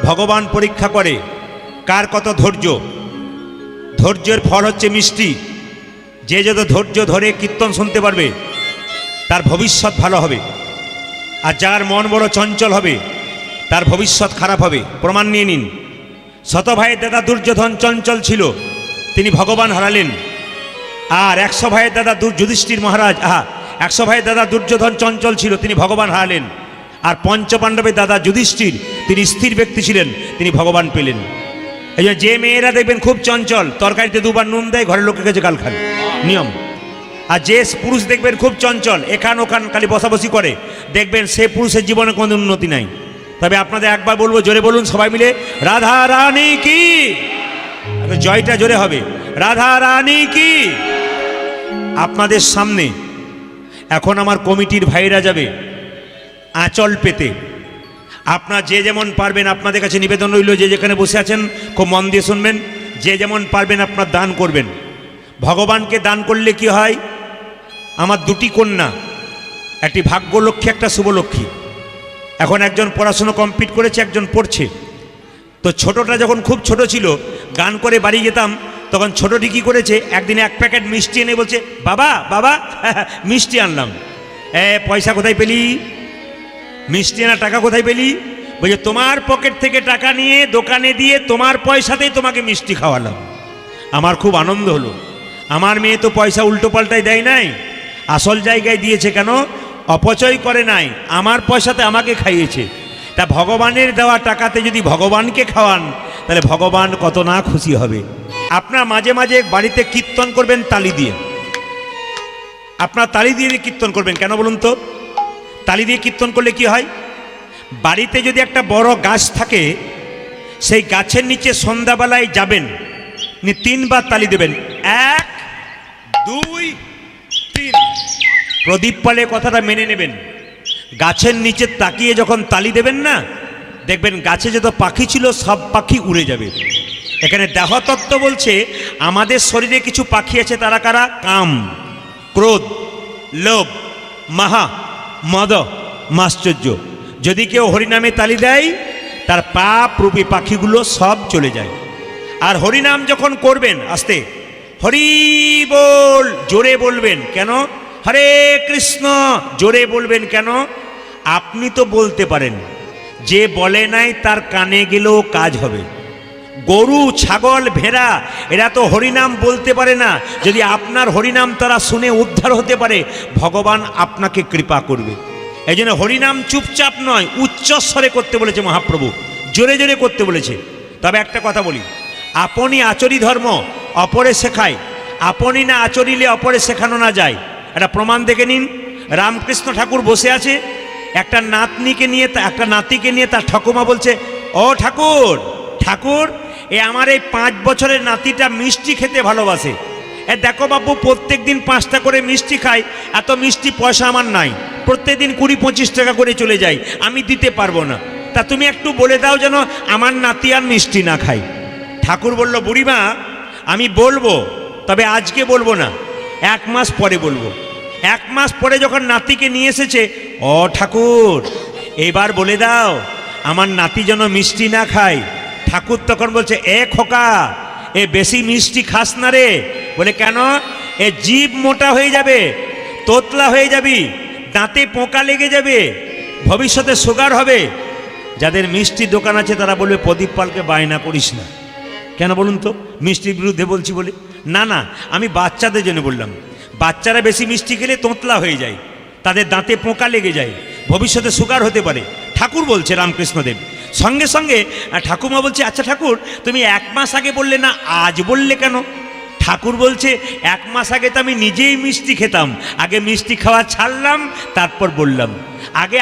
ভগবান পরীক্ষা করে কার কত ধৈর্য। ধৈর্যের ফল হচ্ছে মিষ্টি। যে যত ধৈর্য ধরে কীর্তন শুনতে পারবে তার ভবিষ্যৎ ভালো হবে, আর যার মন বড় চঞ্চল হবে তার ভবিষ্যৎ খারাপ হবে। প্রমাণ নিয়ে নিন। শত ভাইয়ের দাদা দুর্যোধন চঞ্চল ছিল, তিনি ভগবান হারালেন। আর 100 ভাইয়ের দাদা যুধিষ্ঠির মহারাজ 100 ভাইয়ের দাদা দুর্যোধন চঞ্চল ছিল, তিনি ভগবান হারালেন। আর পঞ্চপাণ্ডবের দাদা যুধিষ্ঠির তিনি স্থির ব্যক্তি ছিলেন, তিনি ভগবান পেলেন। এই জন্য যে মেয়েরা দেখবেন খুব চঞ্চল, তরকারিতে 2 বার নুন দেয়, ঘরের লোকের কাছে গাল খান, নিয়ম। আর যে পুরুষ দেখবেন খুব চঞ্চল, এখান ওখান খালি বসাবসি করে, দেখবেন সে পুরুষের জীবনে কোনো উন্নতি নাই। তবে আপনাদের একবার বলবো, জোরে বলুন সবাই মিলে, রাধা রানী কি। জয়টা জোরে হবে, রাধা রানী কি। আপনাদের সামনে এখন আমার কমিটির ভাইরা যাবে আঁচল পেতে। আপনার যে যেমন পারবেন, আপনাদের কাছে নিবেদন রইল, যে যেখানে বসে আছেন খুব মন দিয়ে শুনবেন, যে যেমন পারবেন আপনার দান করবেন। ভগবানকে দান করলে কি হয়? আমার 2টি কন্যা, একটি ভাগ্যলক্ষ্মী, একটা শুভলক্ষ্মী। এখন একজন পড়াশুনো কমপ্লিট করেছে, একজন পড়ছে। তো ছোটটা যখন খুব ছোট ছিল, গান করে বাড়ি যেতাম, তখন ছোটটি কী করেছে, একদিন 1 প্যাকেট মিষ্টি এনে বলছে, বাবা বাবা মিষ্টি আনলাম। পয়সা কোথায় পেলি? মিষ্টি আনা টাকা কোথায় পেলি? বলছে তোমার পকেট থেকে টাকা নিয়ে দোকানে দিয়ে তোমার পয়সাতেই তোমাকে মিষ্টি খাওয়ালাম। আমার খুব আনন্দ হলো। আমার মেয়ে তো পয়সা উল্টো পাল্টাই দেয় নাই, আসল জায়গায় দিয়েছে। কেন? অপচয় করে নাই, আমার পয়সাতে আমাকে খাইয়েছে। তা ভগবানের দেওয়া টাকাতে যদি ভগবানকে খাওয়ান, তাহলে ভগবান কত না খুশি হবে। আপনার মাঝে মাঝে বাড়িতে কীর্তন করবেন তালি দিয়ে। আপনার তালি দিয়ে কীর্তন করবেন কেন বলুন তো? তালি দিয়ে কীর্তন করলে কি হয়? বাড়িতে যদি একটা বড় গাছ থাকে, সেই গাছের নিচে সন্ধ্যাবেলায় যাবেন, 3 বার তালি দেবেন, 1 2 3। প্রদীপ পালে কথাটা মেনে নেবেন। গাছের নিচে তাকিয়ে যখন তালি দেবেন না, দেখবেন গাছে যত পাখি ছিল সব পাখি উড়ে যাবে। এখানে দেহতত্ত্ব বলছে আমাদের শরীরে কিছু পাখি আছে, তারা কারা? কাম, ক্রোধ, লোভ, মাহা, মদ, মাশ্চর্য। যদি কেউ হরিনামে তালি দেয়, তার পাপ রূপী পাখিগুলো সব চলে যায়। আর হরিনাম যখন করবেন, আস্তে হরি বল জোরে বলবেন। কেন? হরে কৃষ্ণ জোরে বলবেন কেন? আপনি তো বলতে পারেন, যে বলে নাই তার কানে গেলেও কাজ হবে। গরু, ছাগল, ভেড়া এরা তো হরিনাম বলতে পারে না। যদি আপনার হরিনাম তারা শুনে উদ্ধার হতে পারে, ভগবান আপনাকে কৃপা করবে। এই জন্য হরিনাম চুপচাপ নয়, উচ্চস্বরে করতে বলেছে মহাপ্রভু, জোরে জোরে করতে বলেছে। তবে একটা কথা বলি, আপনি আচরি ধর্ম অপরে শেখায়, আপনি না আচরিলে অপরে শেখানো না যায়। একটা প্রমাণ দেখে নিন। রামকৃষ্ণ ঠাকুর বসে আছে, একটা নাতনিকে নিয়ে, একটা নাতিকে নিয়ে তার ঠাকুমা বলছে, ও ঠাকুর ঠাকুর, আমার এই 5 বছরের নাতিটা মিষ্টি খেতে ভালোবাসে। দেখো বাবু, প্রত্যেক দিন 5টা করে মিষ্টি খাই, এত মিষ্টি পয়সা আমার নাই, প্রত্যেক দিন 20-25 টাকা করে চলে যায়, আমি দিতে পারবো না। তা তুমি একটু বলে দাও যেন আমার নাতি আর মিষ্টি না খায়। ঠাকুর বলল, বুড়িমা আমি বলবো, তবে আজকে বলবো না, 1 মাস পরে বলবো। 1 মাস পরে যখন নাতিকে নিয়ে এসেছে, ও ঠাকুর এবার বলে দাও আমার নাতি যেন মিষ্টি না খায়। ঠাকুর তখন বলছে, এ খোকা, এ বেশি মিষ্টি খাস না রে। বলে কেন? এ জিভ মোটা হয়ে যাবে, তোতলা হয়ে যাবি, দাঁতে পোকা লেগে যাবে, ভবিষ্যতে সুগার হবে। যাদের মিষ্টি দোকান আছে তারা বলবে, প্রদীপ পালকে বায়না করিস না। কেন বলুন তো? মিষ্টির বিরুদ্ধে বলছি বলে? না না, আমি বাচ্চাদের জন্য বললাম। বাচ্চারা বেশি মিষ্টি খেলে তোতলা হয়ে যায়, তাদের দাঁতে পোকা লেগে যায়, ভবিষ্যতে সুগার হতে পারে। ঠাকুর বলছে রামকৃষ্ণদেব। সঙ্গে সঙ্গে ঠাকুমা বলছে, আচ্ছা ঠাকুর তুমি 1 মাস আগে বললে না, আজ বললে কেন? ঠাকুর বলছে, 1 মাস আগে তো আমি নিজেই মিষ্টি খেতাম, আগে মিষ্টি খাওয়া ছাড়লাম, তারপর বললাম। আগে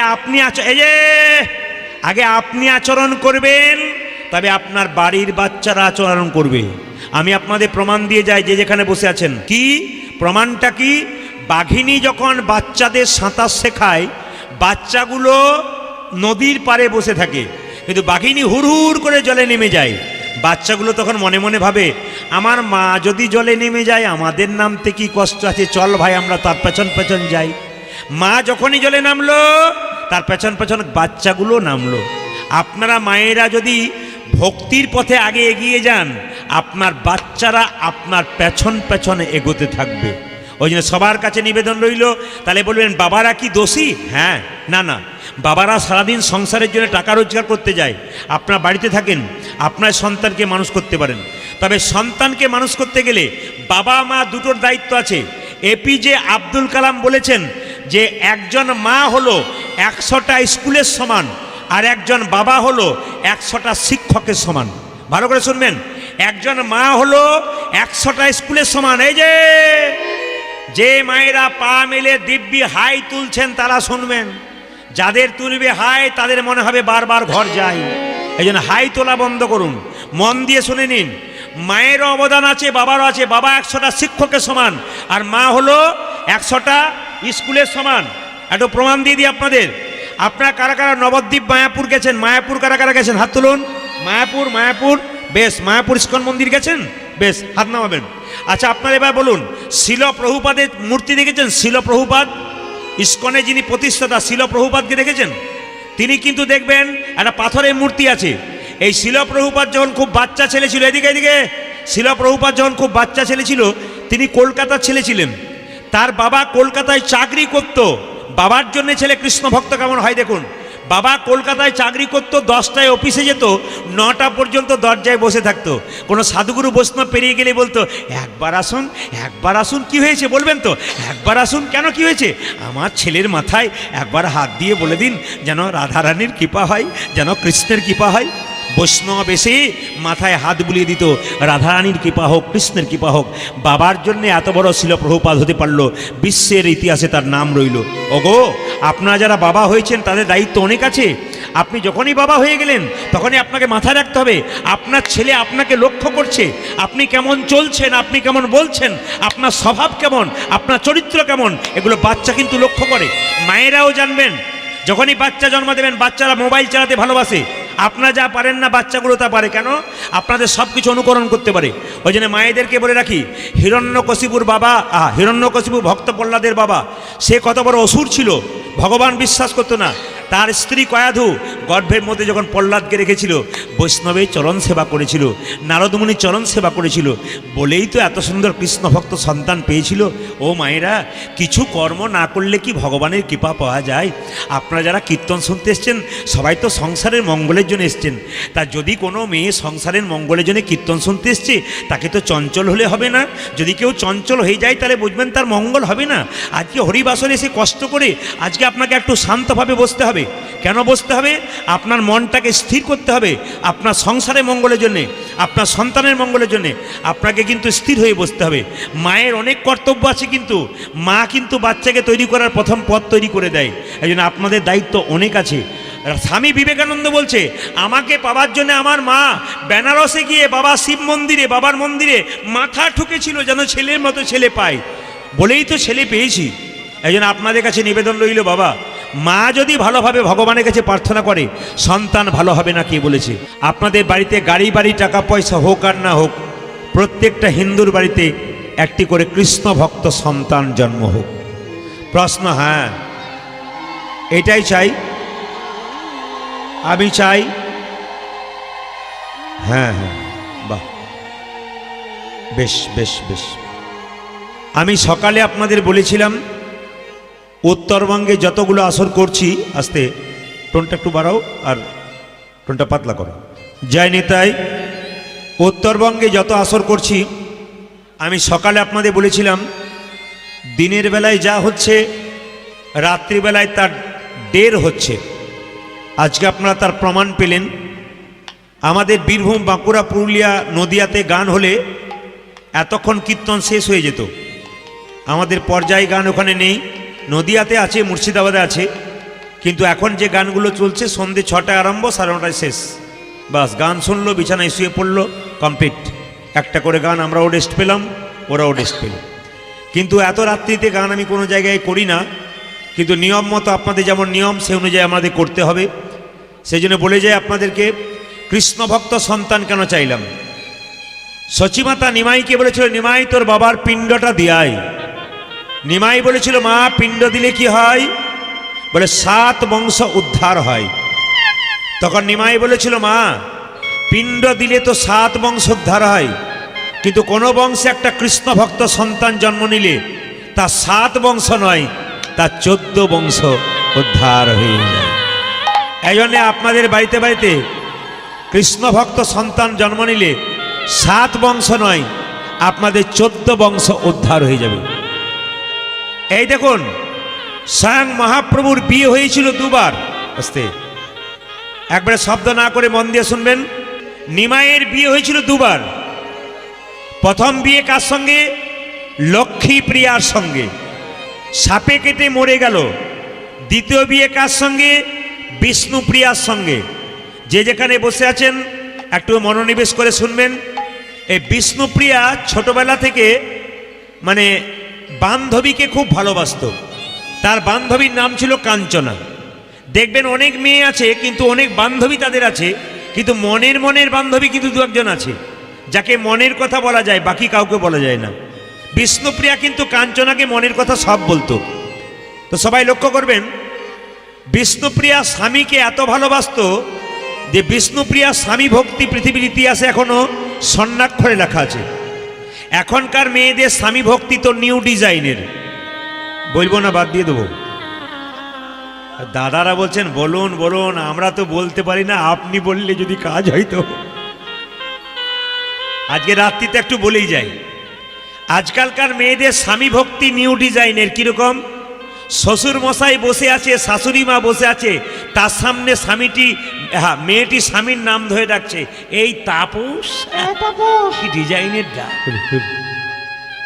আপনি আচরণ করবেন, তবে আপনার বাড়ির বাচ্চারা আচরণ করবে। আমি আপনাদের প্রমাণ দিয়ে যাই, যে যেখানে বসে আছেন। কি প্রমাণটা? কি? বাঘিনী যখন বাচ্চাদের সাঁতার শেখায়, বাচ্চাগুলো নদীর পাড়ে বসে থাকে, কিন্তু বাঘিনী হুড় করে জলে নেমে যায়। বাচ্চাগুলো তখন মনে মনে ভাবে, আমার মা যদি জলে নেমে যায়, আমাদের নামতে কি কষ্ট আছে, চল ভাই আমরা তার পেছন পেছন যাই। মা যখনই জলে নামলো, তার পেছন পেছন বাচ্চাগুলো নামলো। আপনারা মায়েরা যদি ভক্তির পথে আগে এগিয়ে যান, আপনার বাচ্চারা আপনার পেছন পেছনে এগোতে থাকবে। ওই জন্য সবার কাছে নিবেদন রইল। তাহলে বলবেন বাবারা কি দোষী? হ্যাঁ, না না, বাবারা সারাদিন সংসারের জন্য টাকা রোজগার করতে যায়, আপনার বাড়িতে থাকেন, আপনার সন্তানকে মানুষ করতে পারেন। তবে সন্তানকে মানুষ করতে গেলে বাবা মা দুটোর দায়িত্ব আছে। এপিজে আব্দুল কালাম বলেছেন যে একজন মা হলো 100টা স্কুলের সমান, আর একজন বাবা হলো 100টা শিক্ষকের সমান। ভালো করে শুনবেন, একজন মা হলো 100টা স্কুলের সমান। এই যে মায়েরা পা মেলে দিব্যি হাই তুলছেন তারা শুনবেন, যাদের তুলবে হাই তাদের মনে হবে বারবার ঘর যাই। এই জন্য হাই তোলা বন্ধ করুন, মন দিয়ে শুনে নিন। মায়েরও অবদান আছে, বাবারও আছে। বাবা 100টা শিক্ষকের সমান, আর মা হলো 100টা স্কুলের সমান। একটু প্রমাণ দিয়ে দিই আপনাদের। আপনারা কারা কারা নবদ্বীপ মায়াপুর গেছেন? মায়াপুর কারা কারা গেছেন? হাত তুলুন। মায়াপুর, বেশ। মায়াপুর ইস্কন মন্দির গেছেন? বেশ, হাত নামাবেন। আচ্ছা, আপনারা এবার বলুন, শিল প্রভুপাদের মূর্তি দেখেছেন? শিল প্রভুপাদ, ইস্কনে যিনি প্রতিষ্ঠাতা, শিল প্রভুপাদকে দেখেছেন? তিনি কিন্তু দেখবেন একটা পাথরের মূর্তি আছে। এই শিল প্রভুপাদ যখন খুব বাচ্চা ছেলে ছিল, এদিকে শিল প্রভুপাদ যখন খুব বাচ্চা ছেলে ছিল, তিনি কলকাতার ছেলে ছিলেন। তার বাবা কলকাতায় চাকরি করত। বাবার জন্য ছেলে কৃষ্ণ ভক্ত কেমন হয় দেখুন। বাবা কলকাতায় চাকরি করত, 10টায় অফিসে যেত, 9টা পর্যন্ত দরজায় বসে থাকতো। কোনো সাধুগুরু বৈষ্ণব পেরিয়ে গেলে বলতো, একবার আসুন। কি হয়েছে বলবেন তো? একবার আসুন। কেন, কি হয়েছে? আমার ছেলের মাথায় একবার হাত দিয়ে বলে দিন, যেন রাধারানীর কৃপা হয়, যেন কৃষ্ণের কৃপা হয়। বৈষ্ণব এসে মাথায় হাত বুলিয়ে দিত, রাধারানীর কৃপা হোক, কৃষ্ণের কৃপা হোক। বাবার জন্য এত বড় শিল প্রভুপাদ হতে পারলো, বিশ্বের ইতিহাসে তার নাম রইল। ওগো, আপনারা যারা বাবা হয়েছেন তাদের দায়িত্ব অনেক আছে। আপনি যখনই বাবা হয়ে গেলেন তখনই আপনাকে মাথায় রাখতে হবে, আপনার ছেলে আপনাকে লক্ষ্য করছে। আপনি কেমন চলছেন, আপনি কেমন বলছেন, আপনার স্বভাব কেমন, আপনার চরিত্র কেমন, এগুলো বাচ্চা কিন্তু লক্ষ্য করে। মায়েরাও জানবেন, যখনই বাচ্চা জন্ম দেবেন, বাচ্চারা মোবাইল চালাতে ভালোবাসে। আপনারা যা পারেন না বাচ্চাগুলো তা পারে। কেন? আপনাদের সব কিছু অনুকরণ করতে পারে। ওই জন্য মায়েদেরকে বলে রাখি, হিরণ্যকশিপুর বাবা, হিরণ্যকশিপু ভক্ত প্রহ্লাদের বাবা, সে কত বড় অসুর ছিল, ভগবান বিশ্বাস করতো না। তার স্ত্রী কয়াধু গর্ভের মধ্যে যখন প্রহ্লাদকে রেখেছিল, বৈষ্ণবের চরণ সেবা করেছিল, নারদমুনির চরণ সেবা করেছিল, বলেই তো এত সুন্দর কৃষ্ণ ভক্ত সন্তান পেয়েছিল। ও মায়েরা, কিছু কর্ম না করলে কি ভগবানের কৃপা পাওয়া যায়? আপনারা যারা কীর্তন শুনতে এসছেন, সবাই তো সংসারের মঙ্গলের জন্য এসছেন। তা যদি কোনো মেয়ে সংসারের মঙ্গলের জন্য কীর্তন শুনতে এসছে, তাকে তো চঞ্চল হলে হবে না। যদি কেউ চঞ্চল হয়ে যায় তাহলে বুঝবেন তার মঙ্গল হবে না। আজকে হরিবাসরে এসে কষ্ট করে আজকে আপনাকে একটু শান্তভাবে বসতে হবে। কেন বসতে হবে? আপনার মনটাকে স্থির করতে হবে। আপনার সংসারের মঙ্গলের জন্যে, আপনার সন্তানের মঙ্গলের জন্যে আপনাকে কিন্তু স্থির হয়ে বসতে হবে। মায়ের অনেক কর্তব্য আছে, কিন্তু মা কিন্তু বাচ্চাকে তৈরি করার প্রথম পথ তৈরি করে দেয়। এই জন্য আপনাদের দায়িত্ব অনেক আছে। স্বামী বিবেকানন্দ বলছে, আমাকে পাওয়ার জন্য আমার মা বেনারসে গিয়ে বাবার মন্দিরে মাথা ঠুকেছিল, যেন ছেলের মতো ছেলে পায়, বলেই তো ছেলে পেয়েছি। এই জন্য আপনাদের কাছে নিবেদন রইল, বাবা মা যদি ভালোভাবে ভগবানের কাছে প্রার্থনা করে, সন্তান ভালো হবে না কে বলেছে? আপনাদের বাড়িতে গাড়ি টাকা পয়সা হোক আর না হোক, প্রত্যেকটা হিন্দুর বাড়িতে একটি করে কৃষ্ণ ভক্ত সন্তান জন্ম হোক। প্রশ্ন, হ্যাঁ এটাই চাই, আমি চাই। হ্যাঁ, বাহ, বেশ। আমি সকালে আপনাদের বলেছিলাম, উত্তরবঙ্গে যতগুলো আসর করছি, আস্তে টোনটা একটু বাড়াও আর টোনটা পাতলা করো। জয় নিতাই। উত্তরবঙ্গে যত আসর করছি, আমি সকালে আপনাদের বলেছিলাম, দিনের বেলায় যা হচ্ছে রাত্রিবেলায় তার 1.5 হচ্ছে। আজকে আপনারা তার প্রমাণ পেলেন। আমাদের বীরভূম, বাঁকুড়া, পুরুলিয়া, নদিয়াতে গান হলে এতক্ষণ কীর্তন শেষ হয়ে যেত। আমাদের পর্যায় গান ওখানে নেই। নদিয়াতে আছে, মুর্শিদাবাদে আছে, কিন্তু এখন যে গানগুলো চলছে সন্ধ্যে 6টায় আরম্ভ, 9:30 শেষ। বাস, গান শুনলো, বিছানায় শুয়ে পড়লো, কমপ্লিট। একটা করে গান আমরাও রেস্ট পেলাম, ওরাও রেস্ট পেল। কিন্তু এত রাত্রিতে গান আমি কোনো জায়গায় করি না, কিন্তু নিয়ম মতো আপনাদের যেমন নিয়ম সে অনুযায়ী আমাদের করতে হবে। সেই জন্য বলে যাই আপনাদেরকে, কৃষ্ণ ভক্ত সন্তান কেন চাইলাম? সচিমাতা নিমাইকে বলেছিল, নিমাই তোর বাবার পিণ্ডটা দিয়াই। নিমাই বলেছিল, মা পিণ্ড দিলে কি হয়? বলে 7 বংশ উদ্ধার হয়। তখন নিমাই বলেছিল, মা পিণ্ড দিলে তো 7 বংশোদ্ধার হয়, কিন্তু কোনো বংশে একটা কৃষ্ণ ভক্ত সন্তান জন্ম নিলে তা 7 বংশ নয়, তা 14 বংশ উদ্ধার হয়ে যায়। এই জন্যে আপনাদের বাড়িতে বাড়িতে কৃষ্ণ ভক্ত সন্তান জন্ম নিলে 7 বংশ নয়, আপনাদের 14 বংশ উদ্ধার হয়ে যাবে। এই দেখুন, স্বয়ং মহাপ্রভুর বিয়ে হয়েছিল 2 বার। আস্তে একবারে শব্দ না করে মন দিয়ে শুনবেন। নিমাইয়ের বিয়ে হয়েছিল 2 বার। প্রথম বিয়ে কার সঙ্গে? লক্ষ্মী প্রিয়ার সঙ্গে, সাপে কেটে মরে গেল। দ্বিতীয় বিয়ে কার সঙ্গে? বিষ্ণু প্রিয়ার সঙ্গে। যে যেখানে বসে আছেন একটু মনোনিবেশ করে শুনবেন। এই বিষ্ণুপ্রিয়া ছোটবেলা থেকে মানে বান্ধবীকে খুব ভালোবাসত। তার বান্ধবীর নাম ছিল কাঞ্চনা। দেখবেন অনেক মেয়ে আছে কিন্তু অনেক বান্ধবী তাদের আছে, কিন্তু মনের বান্ধবী কিন্তু 2-1 আছে, যাকে মনের কথা বলা যায়, বাকি কাউকে বলা যায় না। বিষ্ণুপ্রিয়া কিন্তু কাঞ্চনাকে মনের কথা সব বলতো। তো সবাই লক্ষ্য করবেন, বিষ্ণুপ্রিয়া স্বামীকে এত ভালোবাসত যে বিষ্ণুপ্রিয়া স্বামী ভক্তি পৃথিবীর ইতিহাসে এখনো স্বর্ণাক্ষরে লেখা আছে। এখনকার মেয়েদের স্বামী ভক্তি তো নিউ ডিজাইনের, বলবো না, বাদ দিয়ে দেবো। দাদারা বলছেন বলুন বলুন, আমরা তো বলতে পারি না, আপনি বললে যদি কাজ হয়তো। আজকে রাত্রিতে একটু বলেই যাই, আজকালকার মেয়েদের স্বামী ভক্তি নিউ ডিজাইনের। কিরকম? শ্বশুর মশাই বসে আছে, শাশুড়ি মা বসে আছে, তার সামনে স্বামীটি মেয়েটি স্বামীর নাম ধরে ডাকছে, এই তাপস। কি ডিজাইনের ডাক!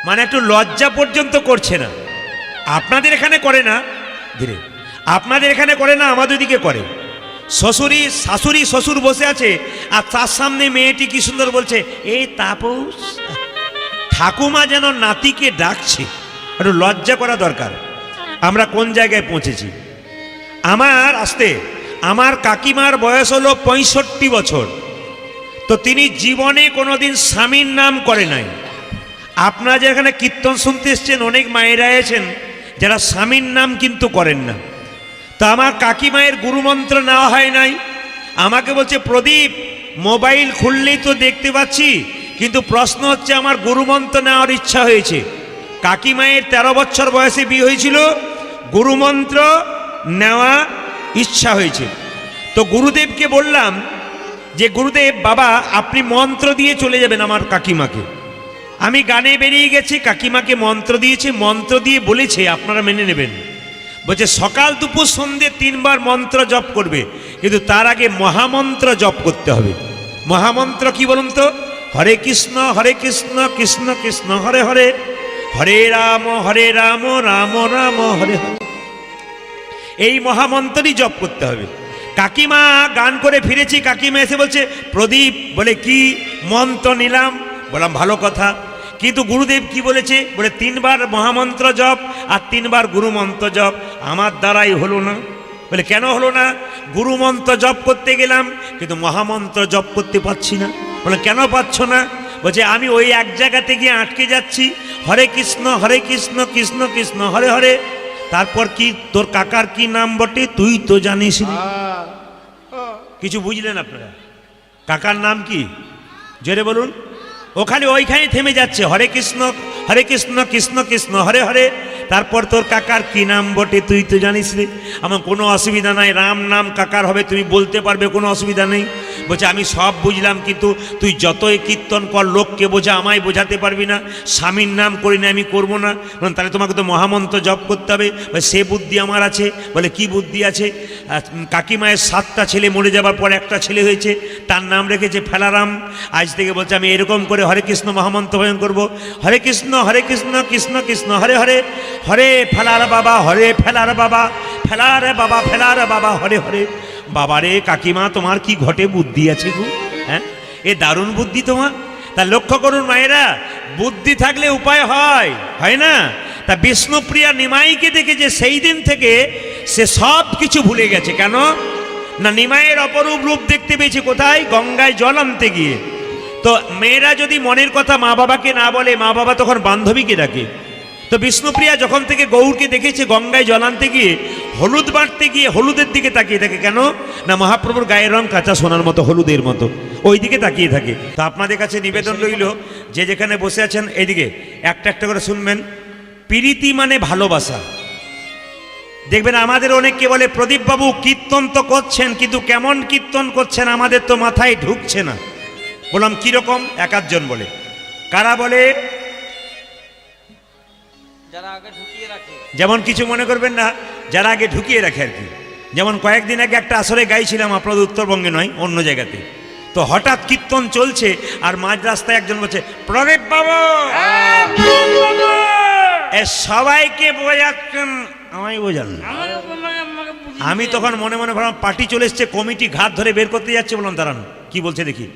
মানে একটু লজ্জা পর্যন্ত করছে না। আপনাদের এখানে করে না, ধীরে আপনাদের এখানে করে না, আমাদের দিকে করে। শাশুড়ি শ্বশুর বসে আছে আর তার সামনে মেয়েটি কি সুন্দর বলছে, এই তাপস। ঠাকুমা যেন নাতিকে ডাকছে, একটু লজ্জা করা দরকার। আমরা কোন জায়গায় পৌঁছেছি? আমার কাকিমার বয়স হলো 65 বছর। তো তিনি জীবনে কোনোদিন স্বামীর নাম করে নাই। আপনারা যেখানে কীর্তন শুনতে এসছেন, অনেক মায়েরা আছেন যারা স্বামীর নাম কিন্তু করেন না। তো আমার কাকিমায়ের গুরুমন্ত্র নেওয়া হয় নাই। আমাকে বলছে, প্রদীপ মোবাইল খুললেই তো দেখতে পাচ্ছি, কিন্তু প্রশ্ন হচ্ছে আমার গুরুমন্ত্র নেওয়ার ইচ্ছা হয়েছে। কাকিমায়ের 13 বছর বয়সে বিয়ে হয়েছিল, গুরুমন্ত্র নেওয়া ইচ্ছা হয়েছে। তো গুরুদেবকে বললাম যে গুরুদেব বাবা আপনি মন্ত্র দিয়ে চলে যাবেন আমার কাকিমাকে। আমি গানে বেরিয়ে গেছি, কাকিমাকে মন্ত্র দিয়েছে, মন্ত্র দিয়ে বলেছে আপনারা মেনে নেবেন। বলছে সকাল দুপুর সন্ধ্যে 3 বার মন্ত্র জপ করবে, কিন্তু তার আগে মহামন্ত্র জপ করতে হবে। মহামন্ত্র কি বলুন তো? হরে কৃষ্ণ কৃষ্ণ কৃষ্ণ হরে হরে, হরে রাম রাম রাম হরে হরে। এই মহামন্ত্রই জপ করতে হবে। কাকিমা গান করে ফিরেছি, কাকিমা এসে বলছে, প্রদীপ বলে কি মন্ত্র নিলাম। বললাম ভালো কথা, কিন্তু গুরুদেব কি বলেছে? বলে 3 বার মহামন্ত্র জপ আর 3 বার গুরুমন্ত্র জপ। আমার দ্বারাই হলো না। বলে কেন হলো না? গুরুমন্ত্র জপ করতে গেলাম কিন্তু মহামন্ত্র জপ করতে পারছি না। বলে কেন পাচ্ছ না? বলছে আমি ওই এক জায়গাতে গিয়ে আটকে যাচ্ছি, হরে কৃষ্ণ কৃষ্ণ কৃষ্ণ হরে হরে। তারপর কি তোর কাকার কি নাম বটে তুই তো জানিস? কিছু বুঝলেন আপনারা? কাকার নাম কি জোরে বলুন? ওইখানে থেমে যাচ্ছে, হরে কৃষ্ণ কৃষ্ণ কৃষ্ণ হরে হরে। তারপর তোর কাকার কি নাম বটে তুই তো জানিস রে। আমার কোনো অসুবিধা নাই, রাম নাম কাকার হবে, তুমি বলতে পারবে, কোনো অসুবিধা নেই। বলছে আমি সব বুঝলাম, কিন্তু তুই যতই কীর্তন কর লোককে বোঝা, আমায় বোঝাতে পারবি না। স্বামীর নাম করি না, আমি করবো না। তাহলে তোমাকে তো মহামন্ত্র জপ করতে হবে। সে বুদ্ধি আমার আছে। বলে কি বুদ্ধি আছে? কাকিমায়ের 7টা ছেলে মরে যাবার পর একটা ছেলে হয়েছে, তার নাম রেখেছে ফেলারাম। আজ থেকে বলছে আমি এরকম করে হরে কৃষ্ণ মহামন্ত্র ভজন করবো, হরে কৃষ্ণ কৃষ্ণ কৃষ্ণ হরে হরে, হরে ফেলার বাবা, হরে ফেলার বাবা, ফেলার বাবা, ফেলার বাবা, হরে হরে। বাবারে কাকিমা তোমার কি ঘটে বুদ্ধি আছে গো, হ্যাঁ? এ দারুণ বুদ্ধি তোমার। তা লক্ষ্য করুন মায়েরা, বুদ্ধি থাকলে উপায় হয় না? তা বিষ্ণুপ্রিয়া নিমাইকে দেখেছে, সেই দিন থেকে সে সব কিছু ভুলে গেছে। কেন না? নিমাইয়ের অপরূপ রূপ দেখতে পেয়েছে। কোথায়? গঙ্গায় জল আনতে গিয়ে। তো মেয়েরা যদি মনের কথা মা বাবাকে না বলে, মা বাবা তখন বান্ধবীকে ডাকে। তো বিষ্ণুপ্রিয়া যখন থেকে গৌরকে দেখেছে গঙ্গায় জল আনতে গিয়ে, হলুদ বাঁটতে গিয়ে হলুদের দিকে তাকিয়ে থাকে। কেন না মহাপ্রভুর গায়ের রং কাঁচা সোনার মতো, হলুদের মতো, ওই দিকে তাকিয়ে থাকে। তো আপনাদের কাছে নিবেদন রইল, যে যেখানে বসে আছেন এইদিকে একটা একটা করে শুনবেন। প্রীতি মানে ভালোবাসা। দেখবেন আমাদের অনেককে বলে প্রদীপ বাবু কীর্তন তো করছেন, কিন্তু কেমন কীর্তন করছেন আমাদের তো মাথায় ঢুকছে না। বললাম কিরকম? এক আধজন বলে। কারা বলে? যারা আগে ঢুকিয়ে রাখে। যেমন কিছু মনে করবেন না, যারা আগে ঢুকিয়ে রাখে আর কি। যেমন কয়েকদিন আগে একটা আসরে গাইছিলাম, আপনাদের উত্তরবঙ্গে নয়, অন্য জায়গাতে। তো হঠাৎ কীর্তন চলছে আর মাঝ রাস্তায় একজন বলছে প্রদীপ বাবু, সবাইকে বোঝাচ্ছেন, আমায় বোঝান। আমি তখন মনে মনে ভাবলাম পার্টি চলে এসছে, কমিটি ঘাট ধরে বের করতে যাচ্ছে। বললাম দাঁড়ান কি বলছে দেখি।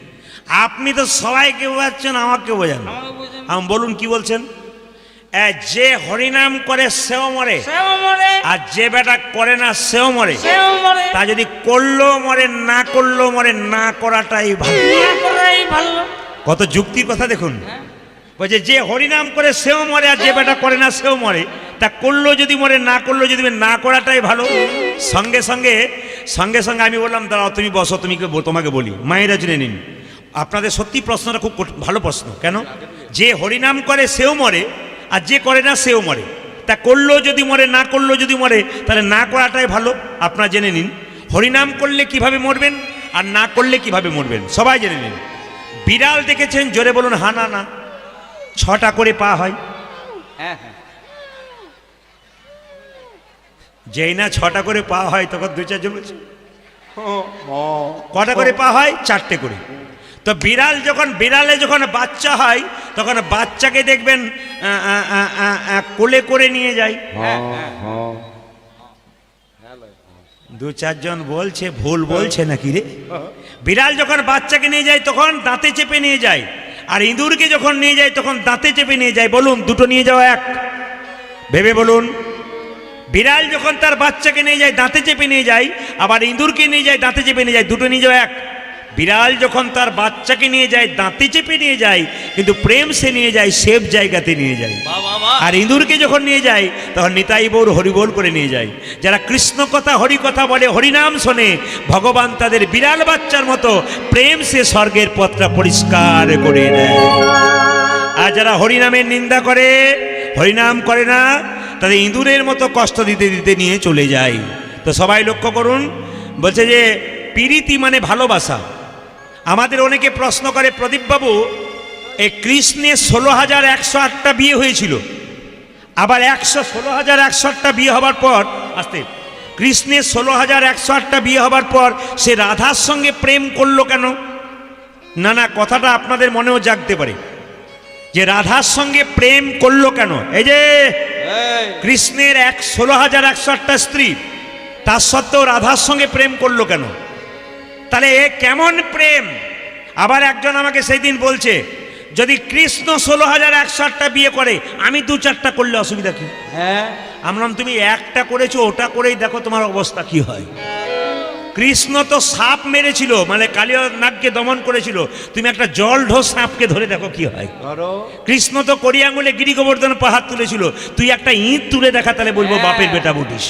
আপনি তো সবাইকে বোঝাচ্ছেন, আমাকে বোঝান। আমি বলুন কি বলছেন? যে হরিনাম করে সেও মরে, আর যে বেটা করে না সেও মরে। তা যদি করলেও মরে, না করলেও মরে, না করাটাই ভালো। কত যুক্তির কথা দেখুন। বলছে যে হরিনাম করে সেও মরে, আর যে বেটা করে না সেও মরে। তা করলো যদি মরে, না করলো যদি না করাটাই ভালো। সঙ্গে সঙ্গে সঙ্গে সঙ্গে আমি বললাম দাঁড়াও তুমি বসো, তোমাকে বলি। মায়েরা জেনে নিন, আপনাদের সত্যি প্রশ্নটা খুব ভালো প্রশ্ন। কেন? যে হরিনাম করে সেও মরে, আর যে করে না সেও মরে। তা করলো যদি মরে, না করলো যদি মরে, তাহলে না করাটাই ভালো। আপনারা জেনে নিন হরিনাম করলে কিভাবে মরবেন, আর না করলে কিভাবে মরবেন। সবাই জেনে নিন। বিড়াল দেখেছেন? জোরে বলুন হা না। না, 6টা করে পা হয়। হ্যাঁ হ্যাঁ, যেই না 6টা করে পা হয় তখন 2-4 জন বলছে কটা করে পা হয়? 4টে করে। তো বিড়ালে যখন বাচ্চা হয় তখন বাচ্চাকে দেখবেন কোলে করে নিয়ে যায়। 2-4 জন বলছে ভুল বলছে নাকি রে? বিড়াল যখন বাচ্চাকে নিয়ে যায় তখন দাঁতে চেপে নিয়ে যায়, আর ইঁদুরকে যখন নিয়ে যায় তখন দাঁতে চেপে নিয়ে যায়। বলুন দুটো নিয়ে যাওয়া এক? ভেবে বলুন। বিড়াল যখন তার বাচ্চাকে নিয়ে যায় দাঁতে চেপে নিয়ে যায়, আবার ইঁদুরকে নিয়ে যায় দাঁতে চেপে নিয়ে যায়, দুটো নিয়ে যাওয়া এক? বিড়াল যখন তার বাচ্চাকে নিয়ে যায় দাঁতে চেপে নিয়ে যায়, কিন্তু প্রেম সে নিয়ে যায় সেফ জায়গাতে নিয়ে যায়। আর ইঁদুরকে যখন নিয়ে যায় তখন নিতাই বৌর হরিবোল করে নিয়ে যায়। যারা কৃষ্ণ কথা হরি কথা বলে, হরিনাম শোনে, ভগবান তাদের বিড়াল বাচ্চার মতো প্রেম সে স্বর্গের পথটা পরিষ্কার করে দেয়। আর যারা হরিনামের নিন্দা করে, হরিনাম করে না, তাদের ইঁদুরের মতো কষ্ট দিতে দিতে নিয়ে চলে যায়। তো সবাই লক্ষ্য করুন। বলছে যে প্রীতি মানে ভালোবাসা। আমাদের অনেকে প্রশ্ন করে প্রদীপবাবু এই কৃষ্ণের 16,108টা বিয়ে হয়েছিল, আবার 16,108টা বিয়ে হবার পর কৃষ্ণের 16,108টা বিয়ে হবার পর সে রাধার সঙ্গে প্রেম করলো কেন? না, কথাটা আপনাদের মনেও জাগতে পারে যে রাধার সঙ্গে প্রেম করলো কেন। এই যে কৃষ্ণের 16,108টা স্ত্রী, তার সত্ত্বেও রাধার সঙ্গে প্রেম করলো কেন? তাহলে এ কেমন প্রেম? আবার একজন আমাকে সেই দিন বলছে যদি কৃষ্ণ 16,108টা বিয়ে করে, আমি 2-4টা করলে অসুবিধা কি? হ্যাঁ, আমরা তুমি একটা করেছো, ওটা করেই দেখো তোমার অবস্থা কি হয়। কৃষ্ণ তো সাপ মেরেছিল, মানে কালিয়ানাগকে দমন করেছিল, তুমি একটা জলঢো সাপকে ধরে দেখো কি হয়। কৃষ্ণ তো কড়ি আঙুলে গিরি গোবর্ধন পাহাড় তুলেছিল, তুই একটা ইঁট তুলে দেখা, তাহলে বলবো বাপের বেটা বুটিস।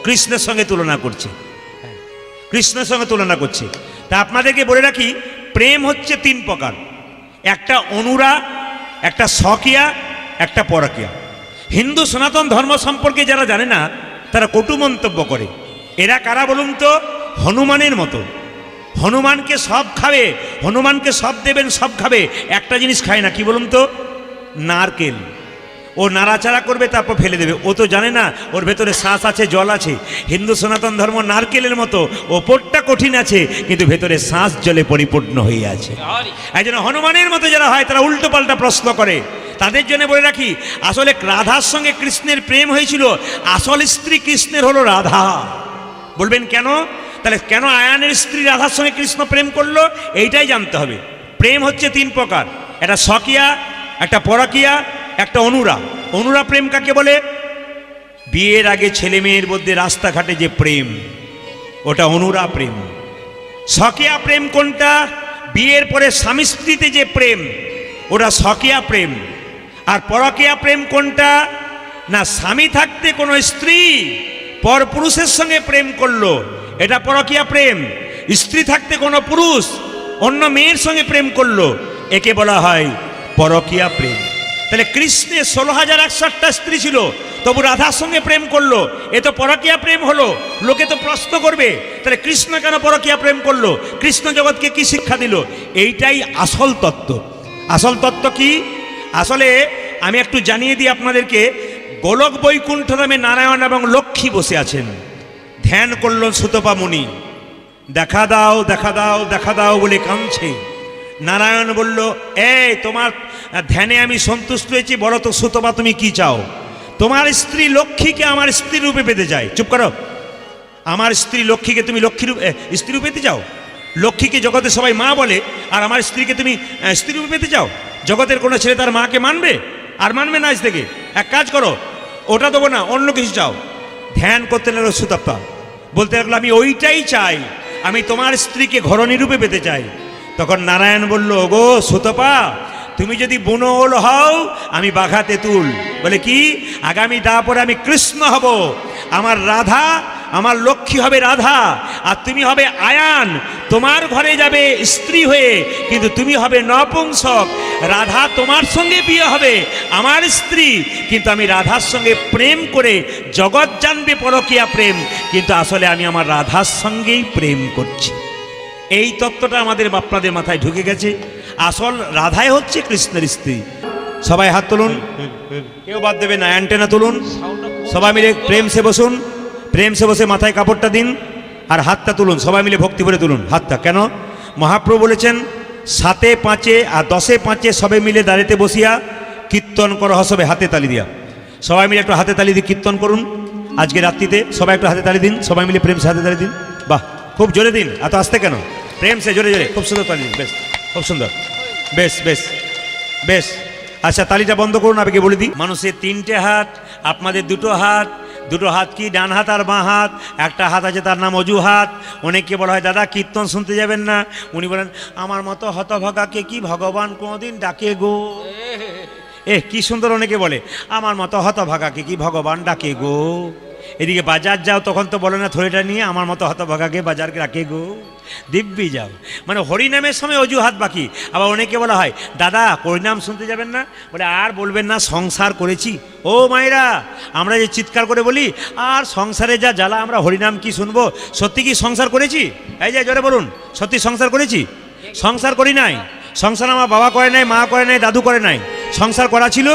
কৃষ্ণের সঙ্গে তুলনা করছে, কৃষ্ণের সঙ্গে তুলনা করছে। তা আপনাদেরকে বলে রাখি, প্রেম হচ্ছে 3 প্রকার। একটা অনুরা, একটা স্বকীয়া, একটা পরকীয়া। হিন্দু সনাতন ধর্ম সম্পর্কে যারা জানে না তারা কটু মন্তব্য করে। এরা কারা বলুন তো? হনুমানের মতো। হনুমানকে সব খাবে, হনুমানকে সব দেবেন সব খাবে, একটা জিনিস খায় না, কি বলুন তো? নারকেল। ও নাড়াচাড়া করবে তারপর ফেলে দেবে। ও তো জানে না ওর ভেতরে শ্বাস আছে, জল আছে। হিন্দু সনাতন ধর্ম নারকেলের মতো, ওপরটা কঠিন আছে কিন্তু ভেতরে শ্বাস জলে পরিপূর্ণ হয়ে আছে। এই জন্য হনুমানের মতো যারা হয় তারা উল্টো পাল্টা প্রশ্ন করে। তাদের জন্য বলে রাখি, আসলে রাধার সঙ্গে কৃষ্ণের প্রেম হয়েছিল, আসল স্ত্রী কৃষ্ণের হলো রাধা। বলবেন কেন? তাহলে কেন আয়ানের স্ত্রী রাধার সঙ্গে কৃষ্ণ প্রেম করলো, এইটাই জানতে হবে। প্রেম হচ্ছে 3 প্রকার, একটা স্বকীয়া, একটা পরকীয়া, একটা অনুরা। অনুরা প্রেম কাকে বলে? বিয়ের আগে ছেলে মেয়ের মধ্যে রাস্তাঘাটে যে প্রেম, ওটা অনুরা প্রেম। স্বকীয়া প্রেম কোনটা? বিয়ের পরে স্বামী স্ত্রীতে যে প্রেম, ওটা স্বকীয়া প্রেম। আর পরকীয়া প্রেম কোনটা? না স্বামী থাকতে কোনো স্ত্রী পর পুরুষের সঙ্গে প্রেম করলো, এটা পরকীয়া প্রেম। স্ত্রী থাকতে কোনো পুরুষ অন্য মেয়ের সঙ্গে প্রেম করলো, একে বলা হয় পরকীয়া প্রেম। তাহলে কৃষ্ণের 16,108টা স্ত্রী ছিল, তবু রাধার সঙ্গে প্রেম করলো, এ তো পরকীয়া প্রেম হলো। লোকে তো প্রশ্ন করবে, তাহলে কৃষ্ণ কেন পরকীয়া প্রেম করলো? কৃষ্ণ জগৎকে কি শিক্ষা দিল? এইটাই আসল তত্ত্ব। আসল তত্ত্ব কি? আসলে আমি একটু জানিয়ে দিই আপনাদেরকে। গোলক বৈকুণ্ঠ ধামে নারায়ণ এবং লক্ষ্মী বসে আছেন, ধ্যান করল সুতপা মুনি। দেখা দাও, দেখা দাও, দেখা দাও বলে কাঁদছে। নারায়ণ বলল, এই তোমার ধ্যানে আমি সন্তুষ্ট হয়েছি, বলো তো সুতপা তুমি কি চাও? তোমার স্ত্রী লক্ষ্মীকে আমার স্ত্রী রূপে পেতে চাই। চুপ করো। আমার স্ত্রী লক্ষ্মীকে তুমি স্ত্রী রূপে পেতে চাও? লক্ষ্মীকে জগতে সবাই মা বলে, আর আমার স্ত্রীকে তুমি স্ত্রী রূপে পেতে চাও? জগতের কোনো ছেলে তার মাকে মানবে? আর মানবে না। আজ থেকে এক কাজ করো, ওটা দেবো না, অন্য কিছু চাও। ধ্যান করতে লাগলো সুতপা, বলতে লাগলো আমি ওইটাই চাই, আমি তোমার স্ত্রীকে ঘরণী রূপে পেতে চাই। তখন নারায়ণ বলল, গো সুতপা, তুমি যদি বুনোল হও, আমি বাঘা তেঁতুল। বলে কি? আগামী তারপরে আমি কৃষ্ণ হব, আমার রাধা, আমার লক্ষ্মী হবে রাধা, আর তুমি হবে আয়ান। তোমার ঘরে যাবে স্ত্রী হয়ে, কিন্তু তুমি হবে নপুংসক। রাধা তোমার সঙ্গে বিয়ে হবে, আমার স্ত্রী, কিন্তু আমি রাধার সঙ্গে প্রেম করে জগৎ জানবে পরকীয়া প্রেম, কিন্তু আসলে আমি আমার রাধার সঙ্গেই প্রেম করছি। এই তত্ত্বটা আমাদের আপনাদের মাথায় ঢুকে গেছে। আসল রাধাই হচ্ছে কৃষ্ণের স্ত্রী। সবাই হাত তুলুন, কেউ বাদ দেবে না। অ্যান্টেনা তুলুন, সবাই মিলে প্রেম সে বসুন, প্রেম সে বসে মাথায় কাপড়টা দিন আর হাতটা তুলুন, সবাই মিলে ভক্তি করে তুলুন হাতটা। কেন? মহাপ্রভু বলেছেন 7 5 আর 10 5 সবাই মিলে দাঁড়িতে বসিয়া কীর্তন করো হসবে হাতে তালি দিয়া। সবাই মিলে একটু হাতে তালি দিয়ে কীর্তন করুন আজকে রাত্রিতে। সবাই একটু হাতে তালি দিন, সবাই মিলে প্রেম সে হাতে তালি দিন। বাহ, খুব জোরে দিন, এত আসতে কেন? প্রেম সে জোরে জোরে, খুব সুন্দর তালি দিন। বেশ, খুব সুন্দর, বেশ বেশ বেশ। আচ্ছা, তালিটা বন্ধ করুন। আপনাকে বলে দিই, মানুষের 3টে হাত, আপনাদের 2টো হাত। 2টো হাত কি? ডান হাত আর বাঁ হাত। একটা হাত আছে, তার নাম অজু হাত। অনেককে বলা হয়, দাদা কীর্তন শুনতে যাবেন না। উনি বলেন, আমার মতো হতভাগাকে কি ভগবান কোনোদিন ডাকে গো? কি সুন্দর অনেকে বলে, আমার মতো হতভাগাকে কি ভগবান ডাকে গো? এদিকে বাজার যাও, তখন তো বলে না থলিটা নিয়ে, আমার মতো হতভাগাকে বাজারকে ডাকে গো। দিব্যি যাও, মানে হরিনামের সময় অজুহাত বাকি। আবার অনেকে বলা হয়, দাদা হরিনাম শুনতে যাবেন না? বলে, আর বলবেন না, সংসার করেছি। ও মায়েরা, আমরা যে চিৎকার করে বলি, আর সংসারে যা জ্বালা, আমরা হরিনাম কি শুনবো? সত্যি কি সংসার করেছি? এই যে জোরে বলুন, সত্যি সংসার করেছি? সংসার করি নাই। সংসার আমার বাবা করে নাই, মা করে নাই, দাদু করে নাই। সংসার করা ছিল,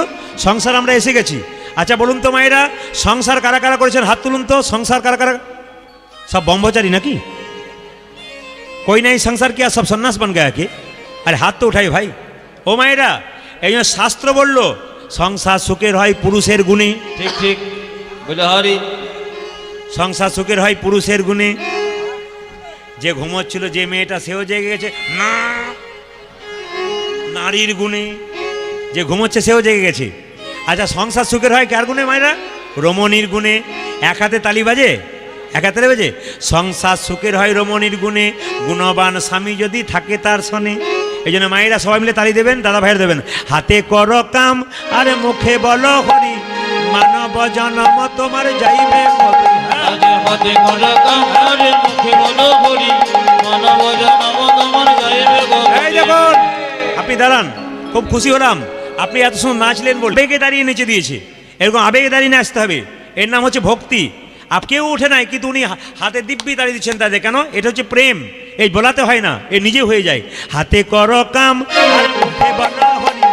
সংসার আমরা এসে গেছি। আচ্ছা বলুন তো মায়েরা, সংসার কারা কারা করেছেন? হাত তুলুন তো। সংসার কারা কারা? সব ব্রহ্মচারী নাকি? कोई नहीं संसार किया, सब सन्यास बन गया कि? अरे हाथ तो उठाई भाई। ओ मायरा, এই জন্য শাস্ত্র বলল, সংসার সুখের হয় পুরুষের গুণে। ঠিক ঠিক বলে হরি। সংসার সুখের হয় পুরুষের গুণে। যে ঘুমোচ্ছিল যে মেয়েটা, সেও জেগে গেছে না, নারীর গুণে। যে ঘুমোচ্ছে সেও জেগে গেছে। আচ্ছা, সংসার সুখের হয় কার গুণে মায়েরা? রমণীর গুণে। এক হাতে তালি বাজে, এক হাতে বাজে। সংসার সুখের হয় রমণীর গুণে, গুণবান স্বামী যদি থাকে তার সনে। এই জন্য মায়েরা সবাই মিলে তালি দেবেন, দাদা ভাইয়ের দেবেন। হাতে করো কাম আর মুখে বলো হরি, মানব জনম তোমার যাইবে কবি। হাতে করো কাম আর মুখে বলো হরি, মানব জনম তোমার যাইবে কবি। এই দেখুন, আপনি দাঁড়ান, খুব খুশি হলাম। আপনি এত সময় নাচলেন বলে আবেগে দাঁড়িয়ে নেচে দিয়েছে। এরকম আবেগে দাঁড়িয়ে নাচতে হবে, এর নাম হচ্ছে ভক্তি। আপ কেউ উঠে নাই, কিন্তু উনি হাতে দিব্যি দাঁড়িয়ে দিচ্ছেন তাদের। কেন? এটা হচ্ছে প্রেম। এই বলাতে হয় না, এ নিজে হয়ে যায়। হাতে করো কাম আর মুখে বলো হরি,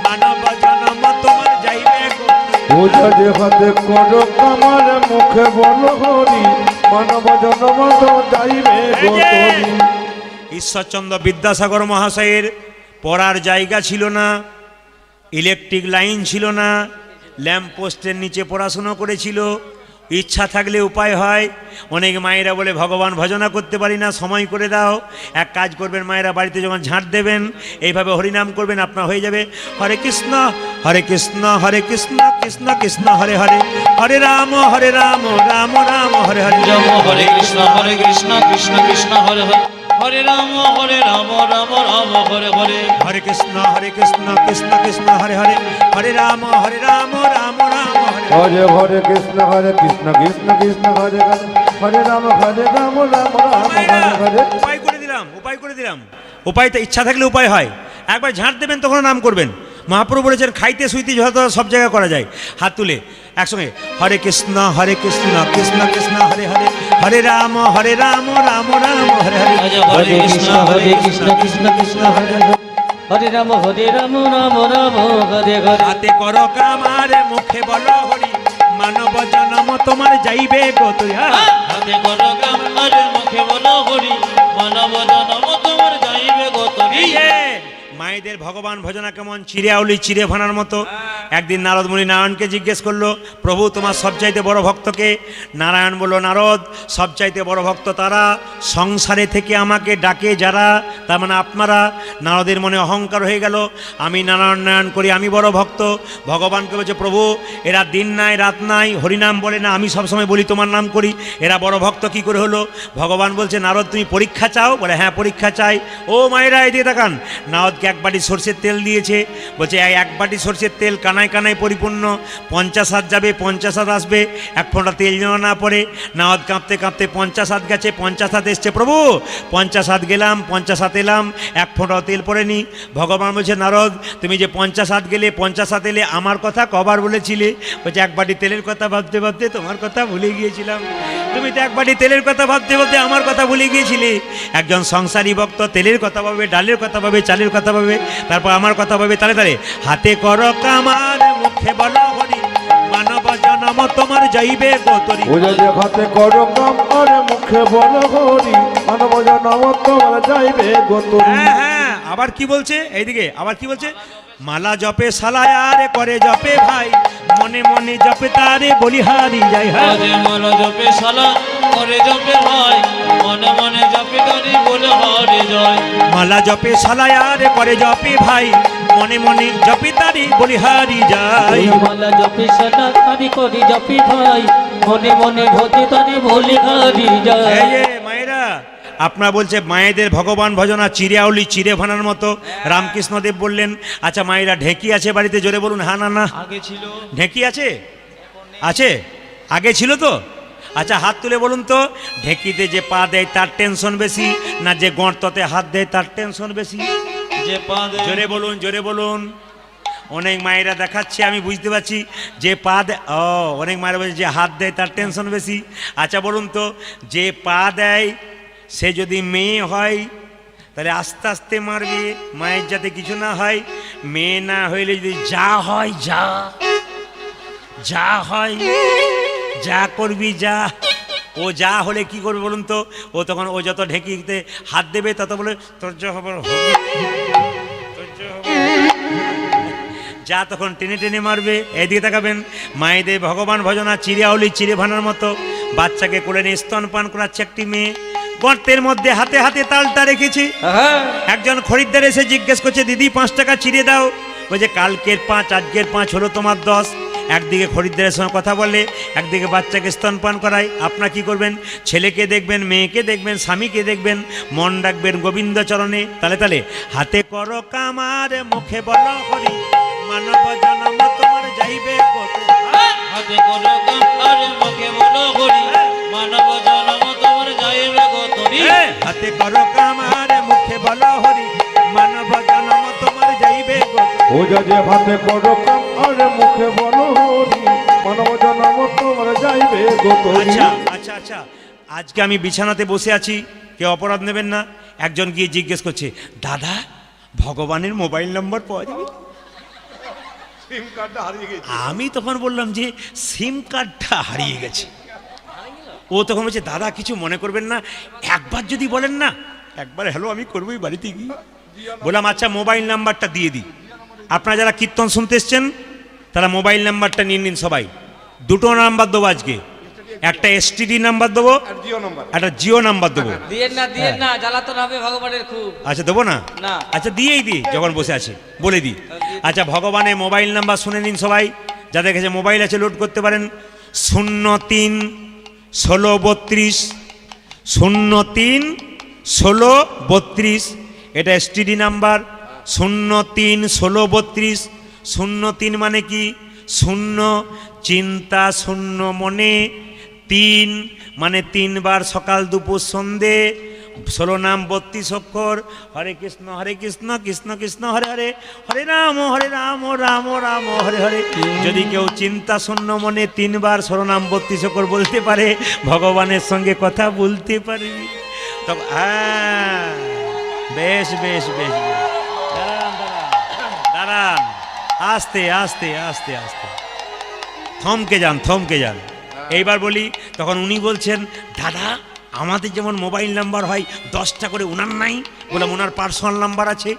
মানব জনম তোমার যাইবে কবি। ওঝা যে হাতে করো কাম আর মুখে বলো হরি, মানব জনম তোমার যাইবে কবি। ঈশ্বরচন্দ্র বিদ্যাসাগর মহাশয়ের পড়ার জায়গা ছিল না, ইলেকট্রিক লাইন ছিল না, ল্যাম্প পোস্টের নিচে পড়াশুনো করেছিল। ইচ্ছা থাকলে উপায় হয়। অনেক মায়েরা বলে, ভগবান ভজনা করতে পারি না, সময় করে দাও। এক কাজ করবেন মায়েরা, বাড়িতে যখন ঝাঁট দেবেন, এইভাবে হরিনাম করবেন, আপনার হয়ে যাবে হরে কৃষ্ণ হরে কৃষ্ণ হরে কৃষ্ণ কৃষ্ণ কৃষ্ণ হরে হরে, হরে রাম রাম রাম হরে হরে। হরে কৃষ্ণ কৃষ্ণ কৃষ্ণ হরে হরে, হরে রাম রাম রাম হরে হরে। হরে কৃষ্ণ কৃষ্ণ কৃষ্ণ হরে হরে, হরে রাম রাম রাম হরে হরে হরে কৃষ্ণ কৃষ্ণ কৃষ্ণ হরে হরে হরে রাম রাম রাম হরে হরে। উপায় করে দিলাম উপায়টা ইচ্ছা থাকলে উপায় হয়। একবার ঝাঁট দেবেন তখন নাম করবেন। মহাপ্রভু বলেছেন খাইতে শুইতে যত সব জায়গায় করা যায়। হাত তুলে একসঙ্গে হরে কৃষ্ণ কৃষ্ণ কৃষ্ণ হরে হরে হরে রাম রাম রাম হরে হরে। হরে কৃষ্ণ কৃষ্ণ কৃষ্ণ হরে হরে হরে রাম রাম রাম হরে হরে। হাতে করো কামার মুখে বলো হরি মানব জনম তোমার যাইবে গতুরি। হাতে করো কামার মুখে বলো হরি মানব জনম তোমার যাইবে গতরি। মায়েদের ভগবান ভজনা কেমন? চিড়ে আউলি চিড়ে ভানার মতো। একদিন নারদ মুনি নারায়ণকে জিজ্ঞেস করলো, প্রভু তোমার সবচাইতে বড় ভক্তকে? নারায়ণ বলল, নারদ সবচাইতে বড় ভক্ত তারা সংসারে থেকে আমাকে ডাকে যারা, তার মানে আপনারা। নারদের মনে অহংকার হয়ে গেল, আমি নারায়ণ নারায়ণ করি, আমি বড় ভক্ত। ভগবানকে বলছে, প্রভু এরা দিন নাই রাত নাই হরিনাম বলে না, আমি সবসময় বলি তোমার নাম করি, এরা বড় ভক্ত কি করে হলো? ভগবান বলছে, নারদ তুমি পরীক্ষা চাও? বলে হ্যাঁ পরীক্ষা চাই। ও মায়েরা এদিকে তাকান। নারদকে এক বাটি সর্ষের তেল দিয়েছে, বলছে এক বাটি সর্ষের তেল কানায় কানায় পরিপূর্ণ, 50 হাত যাবে 50 হাত আসবে, এক ফোঁটা তেল যেন না পড়ে। নারদ কাঁপতে কাঁপতে 50 হাত গেছে, 50 হাত এসছে, প্রভু 50 হাত গেলাম 50 হাত এলাম, এক ফোঁটাও তেল পড়েনি। ভগবান বলছে, নারদ তুমি যে 50 হাত গেলে 50 হাত এলে আমার কথা কবার বলেছিলে? বলছে এক বাটি তেলের কথা ভাবতে ভাবতে তোমার কথা ভুলে গিয়েছিলাম। তুমি তো এক বাটি তেলের কথা ভাবতে ভাবতে আমার কথা ভুলে গিয়েছিলে। একজন সংসারী ভক্ত তেলের কথা ভাবে, ডালের কথা ভাবে, চালের কথা ভাবে, তারপর আমার কথা ভাবে। তালে তালে হাতে করো কামার মুখে বলো হরি মানব জনম তোমার যাইবে গতরি। হাতে করো কামার মুখে বলো হরি মানব জনম তোমার যাইবে গতরি। হ্যাঁ আবার কি বলছে? এইদিকে আবার কি বলছে? মালা জপে সালায় আরে করে জপে ভাই, মনে মনে জপে তারে বলিহারি যাই। হ্যাঁ মালা জপে সালা করে জপে ভাই, মনে মনে জপে তারে বলিহারি যায়। মালা জপে সালায় আরে করে জপে ভাই, মনে মনে জপে তারে বলিহারি যায়। মালা জপে সালা করে জপে ভাই, মনে মনে ভজে তারে বলিহারি যায়। মায়েরা আপনারা বলছে মায়েদের ভগবান ভজনা চিড়ে আউলি চিড়ে ভানার মতো। রামকৃষ্ণদেব বললেন, আচ্ছা মায়েরা ঢেঁকি আছে বাড়িতে? জোরে বলুন হ্যাঁ না না। আগে ছিল। ঢেঁকি আছে? আছে আগে ছিল তো? আচ্ছা হাত তুলে বলুন তো, ঢেঁকিতে যে পা দেয় তার টেনশন বেশি না যে গর্ততে হাত দেয় তার টেনশন বেশি? যে পা দেয়। জোরে বলুন জোরে বলুন। অনেক মায়েরা দেখাচ্ছে, আমি বুঝতে পারছি যে পা দেয়, অনেক মায়েরা বলছে যে হাত দেয় তার টেনশন বেশি। আচ্ছা বলুন তো, যে পা দেয় সে যদি মেয়ে হয় তাহলে আস্তে আস্তে মারবে, মায়ের যাতে কিছু না হয়। মেয়ে না হইলে যদি যা হয় যা যা হয় যা করবি যা, ও যা হলে কি করবে বলুন তো? ও তখন ও যত ঢেঁকিতে হাত দেবে তত বলে তোর যা হবে হবে, তোর যা হবে। যা তখন টেনে টেনে মারবে। এদিকে তাকাবেন, মায়েদের ভগবান ভজনা চিড়ে আউলি চিড়ে ভানার মতো। বাচ্চাকে কোলে নিয়ে স্তন পান করাচ্ছে একটি মেয়ে, গর্তের মধ্যে হাতে হাতে তালটা রেখেছে। একজন খরিদ্দার এসে জিজ্ঞেস করছে, দিদি 5 টাকা চিড়ে দাও। বলছে কালকের 5 আজকের 5 হলো তোমার 10। একদিকে খরিদ্দারের সঙ্গে কথা বলে, একদিকে বাচ্চাকে স্তনপান করায়। আপনারা কি করবেন? ছেলেকে দেখবেন, মেয়েকে দেখবেন, স্বামীকে দেখবেন, মন রাখবেন গোবিন্দ চরণে। তালে তালে হাতে করো কামার মুখে বলো হরি মানব জনম তোমার যাইবে গতরি। হাতে করো কামার মুখে বলো হরি মানব জনম তোমার যাইবে গতরি। হাতে করো কামার মুখে বলো হরি মানব জনম তোমার যাইবে গতরি। ও যে হাতে করো কামার মুখে বলো হরি মানব জনম তোমার যাইবে গতরি। আচ্ছা আচ্ছা আচ্ছা, আজকে আমি বিছানাতে বসে আছি, কেউ অপরাধ নেবেন না। একজন গিয়ে জিজ্ঞেস করছে, দাদা ভগবানের মোবাইল নম্বর পাওয়া যাবে? আমি তখন বললাম যে সিম কার্ডটা হারিয়ে গেছে। ও তখন বলছে, দাদা কিছু মনে করবেন না, একবার যদি বলেন না। একবার হ্যালো আমি করবোই বাড়িতে গিয়ে। বললাম আচ্ছা মোবাইল নাম্বারটা দিয়ে দিই। আপনারা যারা কীর্তন শুনতে এসছেন তারা মোবাইল নাম্বারটা নিয়ে নিন সবাই। 2টো নাম্বার দেবো আজকে, একটা এসটিডি নাম্বার দেবো, একটা জিও নাম্বার দেবো। দিয়েন না জ্বালাতন হবে ভগবানের খুব। আচ্ছা দেবো না? না। আচ্ছা দিয়েই দিই, যখন বসে আছে বলে দিই। আচ্ছা ভগবানের মোবাইল নাম্বার শুনে নিন সবাই, যাদের কাছে মোবাইল আছে লোড করতে পারেন। 03 16 32 03 16 32, এটা এসটিডি নাম্বার। 03 16 32। 03 মানে কি? শূন্য, চিন্তা শূন্য মনে। 3 মানে 3 বার সকাল দুপুর সন্ধে, 16 নাম 32 অক্ষর। হরে কৃষ্ণ কৃষ্ণ কৃষ্ণ হরে হরে, হরে রাম রাম রাম হরে হরে। যদি কেউ চিন্তা শূন্য মনে 3 বার 16 নাম 32 অক্ষর বলতে পারে, ভগবানের সঙ্গে কথা বলতে পারে। তো হ্যাঁ, বেশ বেশ বেশ বেশ। দাঁড়ান, আস্তে আস্তে আস্তে আস্তে, থমকে যান। এইবার বলি, তখন উনি বলছেন, দাদা আমাদের যেমন মোবাইল নাম্বার হয় 10টা করে, উনার নাই? বললাম ওনার পার্সোনাল নাম্বার আছে,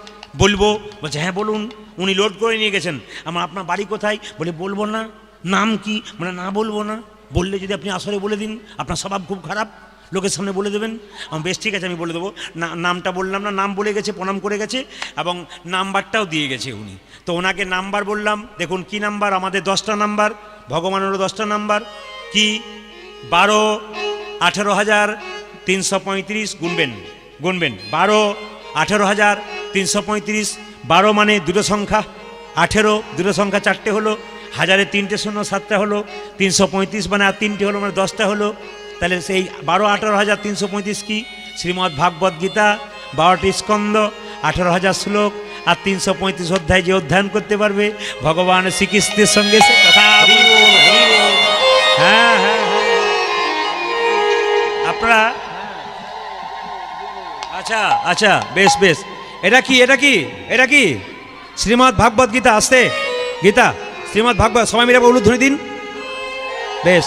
বলবো? বলছে হ্যাঁ বলুন। উনি লোড করে নিয়ে গেছেন। আপনার বাড়ি কোথায়? বলে বলবো না। নাম কি? মানে না বলবো না। বললে যদি আপনি আসলে বলে দিন, আপনার স্বভাব খুব খারাপ, লোকের সামনে বলে দেবেন। বেশ ঠিক আছে, আমি বলে দেবো। নামটা বললাম না, নাম বলে গেছে, প্রণাম করে গেছে এবং নাম্বারটাও দিয়ে গেছে উনি। তো ওনাকে নাম্বার বললাম, দেখুন কি নাম্বার, আমাদের 10টা নাম্বার, ভগবানেরও 10টা নাম্বার। কি? 12 18,335, গুনবেন 12 18,335। 12 মানে দুটো সংখ্যা, 18 দুটো সংখ্যা 4টে হলো, 1000-এ 3টে শূন্য 7টা হলো, 335 মানে আর 3টে হলো, মানে 10টা হলো। তাহলে সেই 12 18,335 কি? শ্রীমদ্ ভাগবত গীতা, 12টি স্কন্দ, 18,000 শ্লোক আর 335 অধ্যায়। যে অধ্যয়ন করতে পারবে, ভগবান শ্রীকৃষ্ণের সঙ্গে সে কথা। হ্যাঁ হ্যাঁ, আপনারা আচ্ছা বেশ বেশ। এটা কি শ্রীমদ্ ভাগবত গীতা। আসতে গীতা, শ্রীমদ্ ভাগবত, সবাই মিলে উলুধ্বনি দিন। বেশ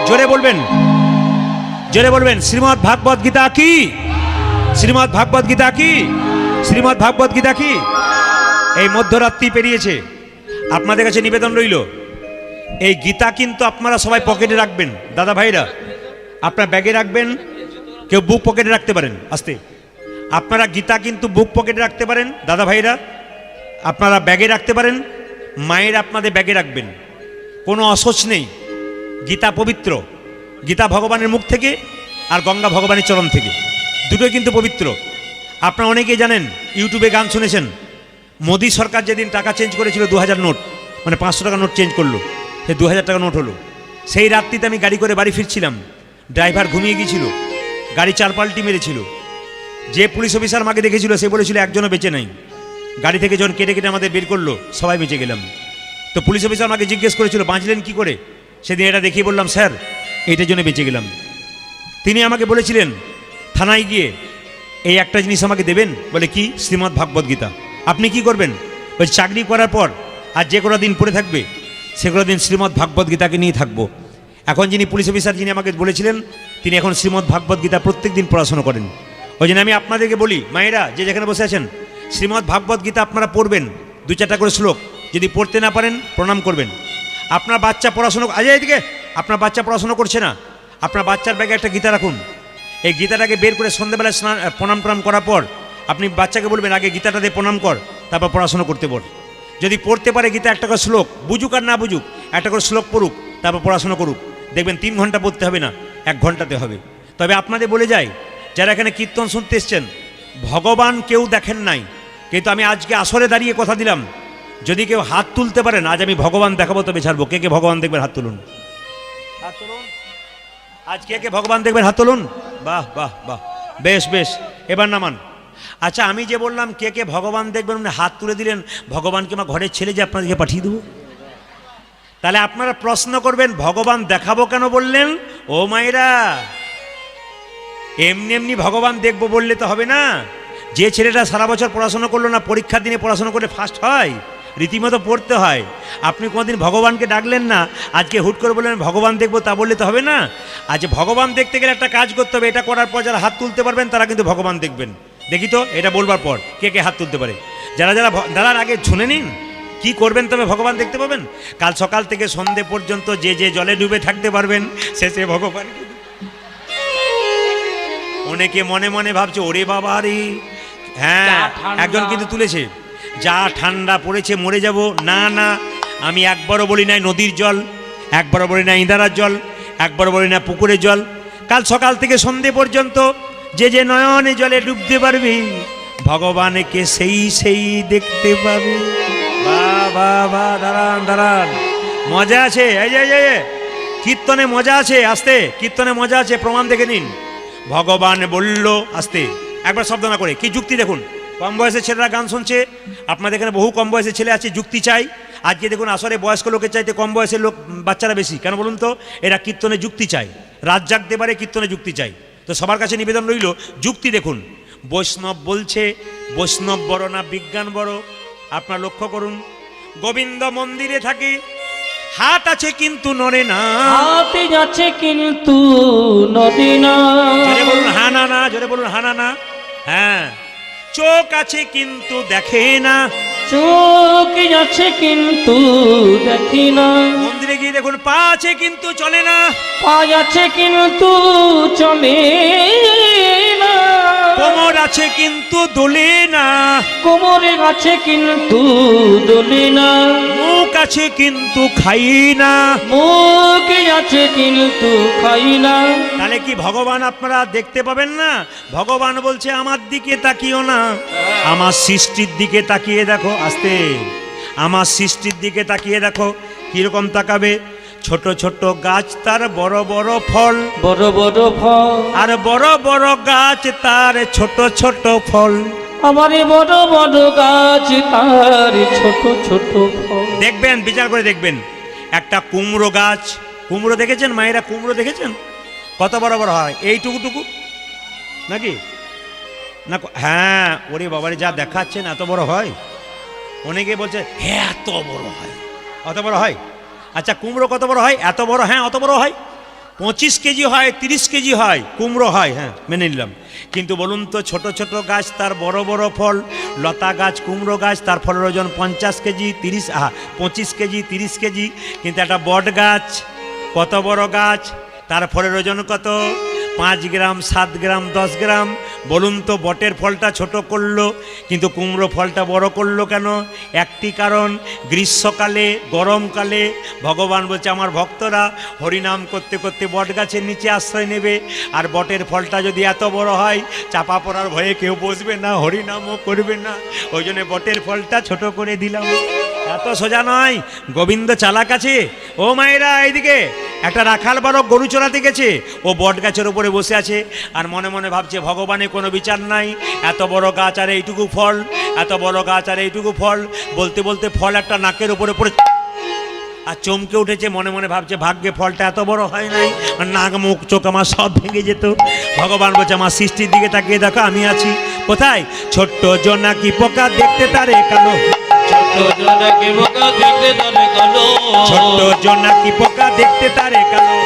জোরে বলবেন শ্রীমদ্ ভাগবত গীতা কি? শ্রীমদ্ ভাগবত গীতা কি? এই মধ্যরাত্রি পেরিয়েছে, আপনাদের কাছে নিবেদন রইল, এই গীতা কিন্তু আপনারা সবাই পকেটে রাখবেন। দাদা ভাইরা, আপনারা ব্যাগে রাখবেন, কেউ বুক পকেটে রাখতে পারেন। আস্তে, আপনারা গীতা কিন্তু বুক পকেটে রাখতে পারেন। দাদা ভাইরা, আপনারা ব্যাগে রাখতে পারেন, মায়ের আপনাদের ব্যাগে রাখবেন, কোনো অসোচ নেই। গীতা পবিত্র, গীতা ভগবানের মুখ থেকে আর গঙ্গা ভগবানের চরণ থেকে, দুটোই কিন্তু পবিত্র। আপনারা অনেকেই জানেন, ইউটিউবে গান শুনেছেন, মোদী সরকার যেদিন টাকা চেঞ্জ করেছিল 2000 নোট, মানে 500 টাকা নোট চেঞ্জ করলো, সে 2000 টাকা নোট হলো। সেই রাত্রিতে আমি গাড়ি করে বাড়ি ফিরছিলাম, ড্রাইভার ঘুমিয়ে গিয়েছিল, গাড়ি 4 পাল্টি মেরেছিল। যে পুলিশ অফিসার আমাকে দেখেছিল, সে বলেছিল একজনও বেঁচে নাই। গাড়ি থেকে যখন কেটে কেটে আমাদের বের করলো, সবাই বেঁচে গেলাম। তো পুলিশ অফিসার আমাকে জিজ্ঞেস করেছিল বাঁচলেন কি করে। সেদিন এটা দেখিয়ে বললাম, স্যার এইটার জন্য বেঁচে গেলাম। তিনি আমাকে বলেছিলেন থানায় গিয়ে এই একটা জিনিস আমাকে দেবেন। বলে কি? শ্রীমদ্ ভাগবত গীতা। আপনি কি করবেন? ওই চাকরি করার পর আর যে কোনো দিন পড়ে থাকবে, সেগুলো দিন শ্রীমদ্ ভাগবত গীতাকে নিয়ে থাকবো। এখন যিনি পুলিশ অফিসার, যিনি আমাকে বলেছিলেন, তিনি এখন শ্রীমদ্ ভাগবত গীতা প্রত্যেক দিন পড়াশোনা করেন। ওই জন্য আমি আপনাদেরকে বলি, মায়েরা যে যেখানে বসে আছেন, শ্রীমদ্ ভাগবত গীতা আপনারা পড়বেন, 2-4টা করে শ্লোক। যদি পড়তে না পারেন, প্রণাম করবেন। আপনার বাচ্চা পড়াশোনা, এদিকে আপনার বাচ্চা পড়াশোনা করছে না, আপনার বাচ্চার ব্যাগে একটা গীতা রাখুন। এই গীতাটাকে বের করে সন্ধ্যেবেলায় প্রণাম করার পর আপনি বাচ্চাকে বলবেন, আগে গীতাটা দিয়ে প্রণাম কর, তারপর পড়াশোনা করতে বল। যদি পড়তে পারে গীতা, একটা করে শ্লোক, বুঝুক আর না বুঝুক, একটা করে শ্লোক পড়ুক, তারপর পড়াশোনা করুক। দেখবেন 3 ঘন্টা পড়তে হবে না, 1 ঘন্টাতে হবে। তবে আপনাদের বলে যাই, যারা এখানে কীর্তন শুনতে এসছেন, ভগবান কেউ দেখেন নাই, কিন্তু আমি আজকে আসরে দাঁড়িয়ে কথা দিলাম, যদি কেউ হাত তুলতে পারেন, আজ আমি ভগবান দেখাবো, তবে ছাড়বো। কে কে ভগবান দেখবেন হাত তুলুন, হাত তুলুন। আজ কে কে ভগবান দেখবেন হাত তুলুন। বাহ বাহ বাহ, বেশ বেশ, এবার নামান। আচ্ছা, আমি যে বললাম কে কে ভগবান দেখবেন, মানে হাত তুলে দিলেন, ভগবানকে আমার ঘরের ছেলে যে আপনাদেরকে পাঠিয়ে দেবো। তাহলে আপনারা প্রশ্ন করবেন, ভগবান দেখাবো কেন বললেন? ও মায়েরা, এমনি এমনি ভগবান দেখবো বললে তো হবে না। যে ছেলেটা সারা বছর পড়াশোনা করলো না, পরীক্ষার দিনে পড়াশোনা করে ফার্স্ট হয়, রীতিমতো পড়তে হয়। আপনি কোনোদিন ভগবানকে ডাকলেন না, আজকে হুট করে বললেন ভগবান দেখবো, তা বললে তো হবে না। আজ ভগবান দেখতে গেলে একটা কাজ করতে হবে, এটা করার পর যারা হাত তুলতে পারবেন তারা কিন্তু ভগবান দেখবেন। দেখি তো এটা বলবার পর কে কে হাত তুলতে পারে। যারা দাদার আগে শুনে নিন কি করবেন, তবে ভগবান দেখতে পাবেন। কাল সকাল থেকে সন্ধে পর্যন্ত যে যে জলে ডুবে থাকতে পারবেন, শেষে ভগবান। অনেকে মনে মনে ভাবছে, ওরে বাবা রে, হ্যাঁ একজন কিন্তু তুলেছে, যা ঠান্ডা পড়েছে মরে যাব। না না, আমি একবারও বলি নাই নদীর জল, একবারও বলি না ইঁদারার জল, একবারও বলি না পুকুরের জল। কাল সকাল থেকে সন্ধে পর্যন্ত যে যে নয়নে জলে ডুবতে পারবে, ভগবানকে সেই দেখতে পাবে। বাহ বাহ বাহ, দাঁড়ান দাঁড়ান, মজা আছে। এই যে কীর্তনে মজা আছে, আসতে কীর্তনে মজা আছে, প্রমাণ দেখে নিন। ভগবান বলল, আসতে একবার শব্দ না করে, কি যুক্তি দেখুন। কম বয়সের ছেলেরা গান শুনছে, আপনাদের এখানে বহু কম বয়সের ছেলে আছে, যুক্তি চাই। আজকে দেখুন আসরে বয়স্ক লোকের চাইতে কম বয়সের লোক, বাচ্চারা বেশি। কেন বলুন তো? এরা কীর্তনে যুক্তি চায়, রাত জাগতে পারে, কীর্তনে যুক্তি চাই। তো সবার কাছে নিবেদন রইল, যুক্তি দেখুন। বৈষ্ণব বলছে, বৈষ্ণব বড় না বিজ্ঞান বড়? আপনার লক্ষ্য করুন, গোবিন্দ মন্দিরে থাকে, হাত আছে কিন্তু নড়ে না, হাতে যাচ্ছে কিন্তু নদী না। জোরে বলুন হানা না, জোরে বলুন হানা না। হ্যাঁ, চোখ আছে কিন্তু দেখে না, চোখ যাচ্ছে কিন্তু দেখি না। মন্দিরে গিয়ে দেখুন, পা আছে কিন্তু চলে না, পা যাচ্ছে কিন্তু চলে না। কোমর আছে কিন্তু দোলে না, কোমরে আছে কিন্তু দোলে না। মুখ আছে কিন্তু খাই না। মুখ আছে কিন্তু খাই না। তাহলে কি ভগবান আপনারা দেখতে পাবেন না? ভগবান বলছে আমার দিকে তাকিও না, আমার সৃষ্টির দিকে তাকিয়ে দেখো। আস্তে, আমার সৃষ্টির দিকে তাকিয়ে দেখো। কিরকম তাকাবে? ছোট ছোট গাছ তার বড় বড় ফল, বড় বড় ফল, আর বড় বড় গাছ তার ছোট ছোট ফল। আমার বড় বড় গাছ তার ছোট ছোট ফল। দেখবেন, বিচার করে দেখবেন, একটা কুমড়ো গাছ, কুমড়ো দেখেছেন মায়েরা? কুমড়ো দেখেছেন? কত বড় বড় হয়? এইটুকুটুকু নাকি না? হ্যাঁ, ওরে বাবারে, যা দেখাচ্ছেন এত বড় হয়। অনেকে বলছে হ্যাঁ এত বড় হয়, অত বড় হয়। আচ্ছা, কুমড়ো কত বড় হয়? এত বড়, হ্যাঁ অত বড় হয়। 25 কেজি হয়, 30 কেজি হয়, কুমড়ো হয়, হ্যাঁ মেনে নিলাম। কিন্তু বলুন তো, ছোট ছোট গাছ তার বড় বড় ফল। লতা গাছ, কুমড়ো গাছ, তার ফলের ওজন 50 কেজি, 25 কেজি, 30 কেজি। কিন্তু একটা বট গাছ, কত বড় গাছ, তার ফলের ওজন কত? 5 গ্রাম, 7 গ্রাম, 10 গ্রাম। বলুন তো, বটের ফলটা ছোট করলো কিন্তু কুমড়ো ফলটা বড় করলো কেন? একটি কারণ, গ্রীষ্মকালে, গরমকালে ভগবান বলছে আমার ভক্তরা হরিনাম করতে করতে বট গাছের নিচে আশ্রয় নেবে। আর বটের ফলটা যদি এত বড় হয়, চাপা পড়ার ভয়ে কেউ বসবে না, হরিনামও করবে না। ওই জন্য বটের ফলটা ছোট করে দিলাম। এত সোজা নয়, গোবিন্দ চালাক আছে। ও মায়েরা, এইদিকে একটা রাখাল বালক গরু চড়াতে গেছে, ও বট গাছের উপরে বসে আছে আর মনে মনে ভাবছে ভগবানের কোনো বিচার নাই, এত বড় গাছ আর এইটুকু ফল, এত বড় গাছ আর এইটুকু ফল। বলতে বলতে ফল একটা নাকের উপরে পড়ে আর চমকে উঠেছে, মনে মনে ভাবছে ভাগ্যে ফলটা এত বড় হয় নাই, আর নাক মুখ চোখ আমার সব ভেঙে যেত। ভগবান বলছে আমার সৃষ্টির দিকে তাকিয়ে দেখো, আমি আছি কোথায়? ছোট্ট জোনাকি পোকা দেখতে তারে কালো, ছোট জোনাকি পোকা দেখতে তারে কালো, ছোট্ট জোনাকি পোকা দেখতে তারে কালো।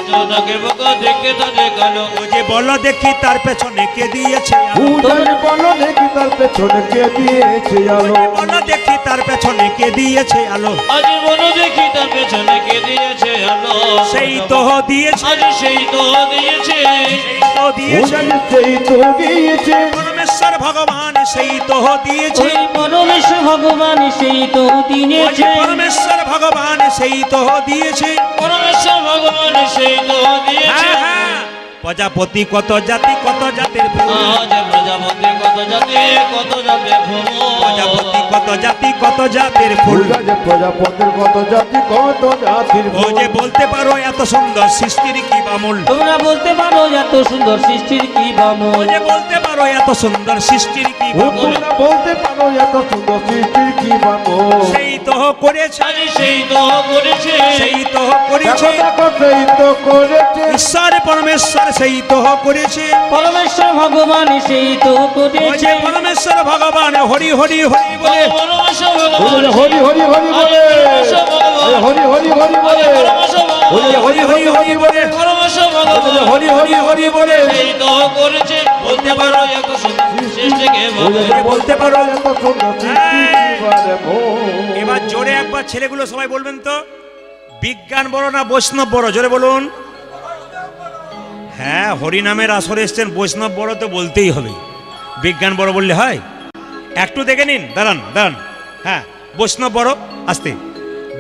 জোনাকি পোকা দেখতে তারে কালো। ও যে বলো দেখি তার পেছনে কে দিয়েছে আলো, উদয় বলো দেখি তার পেছনে কে দিয়েছে আলো। বলো দেখি তার পেছনে কে দিয়েছে আলো। আজ বলো দেখি তার পেছনে কে দিয়েছে আলো। সেই তো দিয়েছে, আজ সেই তো দিয়েছে, সেই তো দিয়েছে, উদয় সেই তো দিয়েছে, পরমেশ্বর ভগবান সেই তো দিয়েছে, ওই পরমেশ্বর ভগবান সেই তো ও যে দিয়েছে, পরমেশ্বর ভগবান সেই তো দিয়েছে। পরমেশ্বর ভগবান সেই তো দিয়েছে। হ্যাঁ, হ্যাঁ। প্রজাপতি কত জাতি, কত জাতের ফুল, আজ প্রজাপতি কত জাতি, কত জাতি ফুল, প্রজাপতি কত জাতি, কত জাতের ফুল। উদয় প্রজাপতির কত জাতি, কত জাতির ও যে বলতে পারো এত সুন্দর সৃষ্টির কি বামুল, তোমরা বলতে পারো এত সুন্দর সৃষ্টির কি ও বামল। যে বলতে পারো এত সুন্দর সৃষ্টির কি বামুল। তোমরা বলতে পারো এত সুন্দর সৃষ্টির কি বানো। সেই তো করেছে, আজ সেই তো করেছে, সেই তো করেছে, দেখো দেখো সেই তো করেছে, ঈশ্বর পরমেশ্বর সেই তো করেছে। পরমেশ্বর ভগবান সেই তো ওই করেছে, যে পরমেশ্বর ভগবান হরি হরি হরি বলে, পরমেশ্বর ভগবান বলে হরি হরি হরি বলে, হরি হরি হরি বলে, বলে হরি হরি হরি বলে, পরমেশ্বর বলে ভগবান হরি হরি হরি বলে, সেই তো করেছে। বলতে পারো এত সুন্দর সৃষ্টিকে বলে বামল। বলতে পারো। এত সুন্দর সৃষ্টি কি বারে মন। এবার জোরে একবার ছেলেগুলো সবাই বলবেন তো, বিজ্ঞান বড় না বৈষ্ণব বড়? জোরে বলুন। হ্যাঁ, হরিনামের আসরে এসছেন, বৈষ্ণব বড় তো বলতেই হবে, বিজ্ঞান বড় বললে হয়? একটু দেখে নিন, দাঁড়ান দাঁড়ান। হ্যাঁ, বৈষ্ণব বড়, আসতে,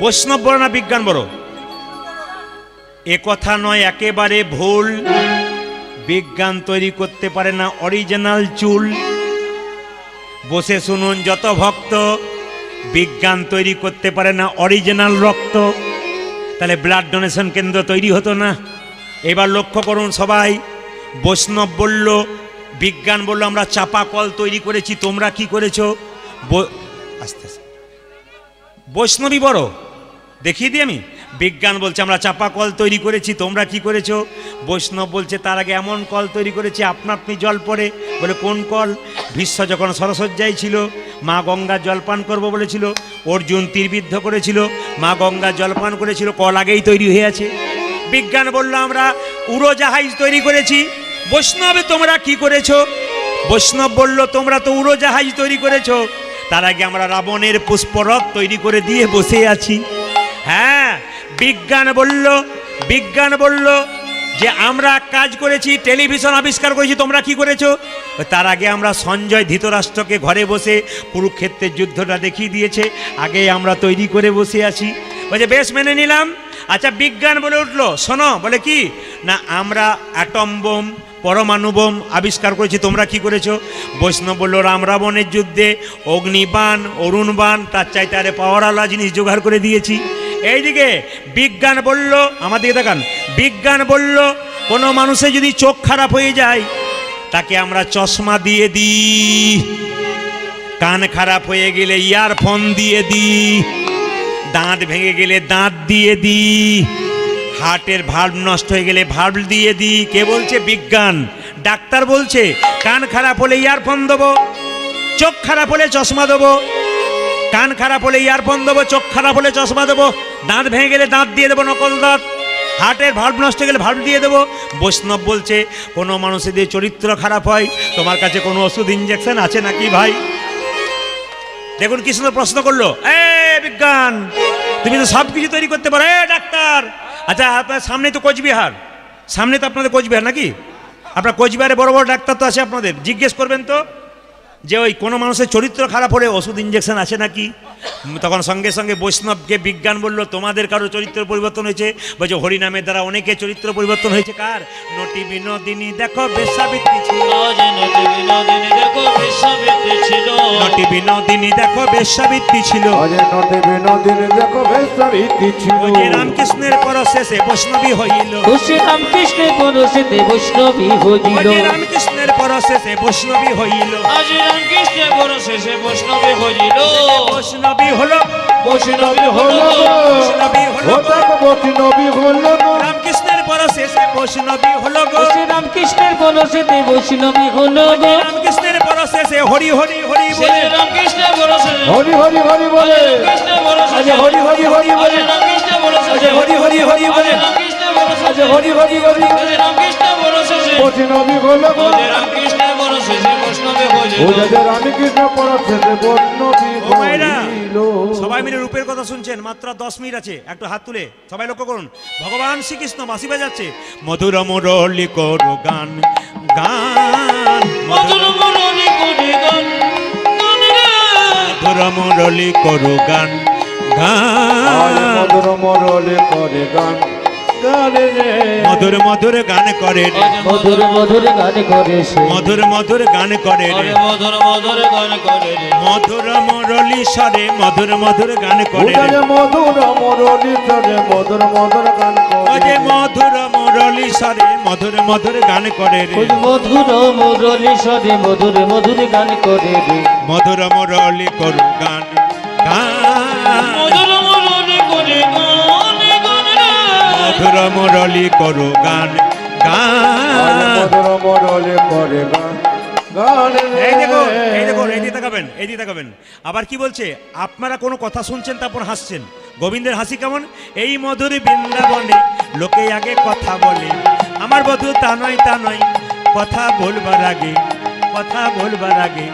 বৈষ্ণব বড় না বিজ্ঞান বড়? এ কথা নয়, একেবারে ভুল। বিজ্ঞান তৈরি করতে পারে না অরিজিনাল চুল। বসে শুনুন যত ভক্ত, বিজ্ঞান তৈরি করতে পারে না অরিজিনাল রক্ত, তাহলে ব্লাড ডোনেশন কেন্দ্র তৈরি হতো না। এবার লক্ষ্য করুন সবাই, বৈষ্ণব বলল, বিজ্ঞান বলল আমরা চাপা কল তৈরি করেছি, তোমরা কি করেছো? আস্তে আস্তে বৈষ্ণবী বড় দেখিয়ে দিই আমি। বিজ্ঞান বলছে আমরা চাপা কল তৈরি করেছি, তোমরা কি করেছো? বৈষ্ণব বলছে তার আগে এমন কল তৈরি করেছি আপনা আপনি জল পড়ে। বলে কোন কল? ভীষ্ম যখন সরসজ্জায় ছিল, মা গঙ্গা জলপান করবো বলেছিল, অর্জুন তীরবিদ্ধ করেছিল, মা গঙ্গা জলপান করেছিল, কল আগেই তৈরি হয়ে আছে। বিজ্ঞান বলল আমরা উড়োজাহাজ তৈরি করেছি। বৈষ্ণবে তোমরা কি করেছো? বৈষ্ণব বলল তোমরা তো উড়োজাহাজ তৈরি করেছো, তার আগে আমরা রাবণের পুষ্পরথ তৈরি করে দিয়ে বসে আছি। হ্যাঁ, বিজ্ঞান বলল যে আমরা কাজ করেছি, টেলিভিশন আবিষ্কার করেছি, তোমরা কি করেছো? তার আগে আমরা সঞ্জয় ধৃতরাষ্ট্রকে ঘরে বসে কুরুক্ষেত্রের যুদ্ধটা দেখিয়ে দিয়েছে, আগে আমরা তৈরি করে বসে আছি। বলছে বেশ মেনে নিলাম। আচ্ছা, বিজ্ঞান বলে উঠলো শোনো, বলে কি না আমরা অ্যাটম বোম পরমাণু বোম আবিষ্কার করেছি, তোমরা কি করেছো? বৈষ্ণব বলল রাম রাবণের যুদ্ধে অগ্নিবাণ অরুণবাণ তার চাইতে আরে পাওয়ারওয়ালা জিনিস জোগাড় করে দিয়েছি। এইদিকে বিজ্ঞান বলল, আমাদের দেখান, বিজ্ঞান বলল কোনো মানুষের যদি চোখ খারাপ হয়ে যায় তাকে আমরা চশমা দিয়ে দিই, কান খারাপ হয়ে গেলে ইয়ারফোন দিয়ে দিই, দাঁত ভেঙে গেলে দাঁত দিয়ে দিই, হার্টের ভাল্ব নষ্ট হয়ে গেলে ভাল্ব দিয়ে দিই। কে বলছে? বিজ্ঞান। ডাক্তার বলছে কান খারাপ হলে ইয়ারফোন দেবো, চোখ খারাপ হলে চশমা দেবো, কান খারাপ হলে ইয়ারফোন দেবো, চোখ খারাপ হলে চশমা দেবো, দাঁত ভেঙে গেলে দাঁত দিয়ে দেবো, নকল দাঁত, হার্টের ভাল্ব নষ্ট হয়ে গেলে ভাল্ব দিয়ে দেবো। বৈষ্ণব বলছে কোনো মানুষের যদি চরিত্র খারাপ হয় তোমার কাছে কোনো ওষুধ ইঞ্জেকশন আছে নাকি ভাই? দেখুন কি সুন্দর প্রশ্ন করলো। এ বিজ্ঞান, তুমি তো সব কিছু তৈরি করতে পারো। এ ডাক্তার, আচ্ছা আপনার সামনে তো কোচবিহার, সামনে তো আপনাদের কোচবিহার নাকি? আপনার কোচবিহারে বড় বড় ডাক্তার তো আছে, আপনাদের জিজ্ঞেস করবেন তো যে ওই কোনো মানুষের চরিত্র খারাপ হলে ওষুধ ইঞ্জেকশন আছে নাকি? তখন সঙ্গে সঙ্গে বৈষ্ণবকে বিজ্ঞান বলল তোমাদের কারো চরিত্র পরিবর্তন হয়েছে? বলছে হরিনামের দ্বারা অনেকে চরিত্র পরিবর্তন হয়েছে। কার? নটি বিনোদিনী দেখো বেশ্যাবৃত্তি ছিল, নটি বিনোদিনী দেখো বেশ্যাবৃত্তি ছিল, নটি বিনোদিনী দেখো বেশ্যাবৃত্তি ছিল, যে রামকৃষ্ণের পর শেষে বৈষ্ণবী হইল, রামকৃষ্ণের পরশেতে বৈষ্ণবী হইল, রামকৃষ্ণের পর শেষে বৈষ্ণবী হইল, রামকৃষ্ণের পরশেতে বৈষ্ণবী হইল, বৈষ্ণবী হলো, বৈষ্ণবী হলো, বৈষ্ণবী হলো, বৈষ্ণবী হলো, রামকৃষ্ণের পর শেষে বৈষ্ণবী হলো গো, রামকৃষ্ণের পরশেতে বৈষ্ণবী হইল গো, রামকৃষ্ণের পর শেষে হরি হরি হরি বলে, রামকৃষ্ণের পরশেতে হরি হরি হরি বলে, রামকৃষ্ণের পরশেতে হরি হরি হরি বলে, রামকৃষ্ণের পরশেতে হরি হরি হরি বলে, রামকৃষ্ণের পরশেতে হরি হরি হরি বলে, রামকৃষ্ণের পরশেতে বৈষ্ণবী হলো গো, রামকৃষ্ণের পরশেতে বৈষ্ণবী হইল, রামকৃষ্ণ পরশেতে বৈষ্ণবী ও মায়েরা, হইল। সবাই মিলে রূপের কথা শুনছেন, মাত্র 10 মিনিট আছে, একটু হাত তুলে সবাই লক্ষ্য করুন। ভগবান শ্রীকৃষ্ণ বাঁশি বাজাচ্ছে, মধুর মুরলি করো গান গান, মধুর মুরলি করে গান গান রে, মধুর মুরলি করো গান গান, মধুর মরলে করে গান গানে রে, মধুর মধুর গান করে রে, মধুর মধুর গান করে সে, মধুর মধুর গান করে রে, মধুর মধুর গান করে রে, মধুর মুরলি স্বরে মধুর মধুর গান করে রে, মধুর মরলি সরে মধুর মধুর গান ও করে, যে মধুর মুরলি স্বরে মধুর মধুর গান করে রে, মধুর মুরলি সরে মধুর মধুর গান করে রে, মধুর মুরলি করু গান গান, মধুর মুরলি করে গান গান রে, মধুর মুরলি করু গান গান। মধুর মরলে করে গান গানে রে। এই দেখুন, এই দেখুন, এই দিকে তাকাবেন, এই দিকে তাকাবেন। আবার কি বলছে? আপনারা কোনো কথা শুনছেন তারপর হাসছেন। গোবিন্দের হাসি কেমন? এই মধুর বৃন্দাবনে লোকে আগে কথা বলে, আমার বধূ তা নয় তা নয়, কথা বলবার আগে, কথা বলবার আগে,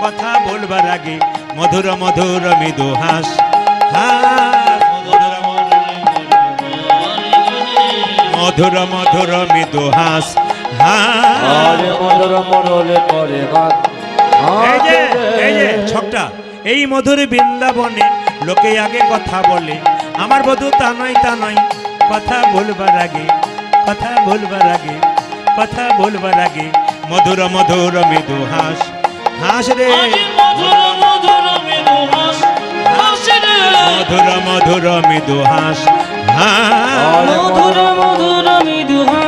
কথা বলবার আগে মধুর মধুর মৃদু হাস হাস, মধুর মধুর মৃদু হাস হাস। মধুর মরলে করে গান এই যে, এই যে ছকটা, এই মধুর বৃন্দাবনে লোকে আগে কথা বলে, আমার বধূ তা নয় তা নয়, কথা বলবার আগে, কথা বলবার আগে, কথা বলবার আগে মধুর মধুর মৃদু হাস হাস রে, মধুর মধুর মৃদু হাস মধুর মধুর মৃদু হাস আর মধুর মধুর মৃদু হাস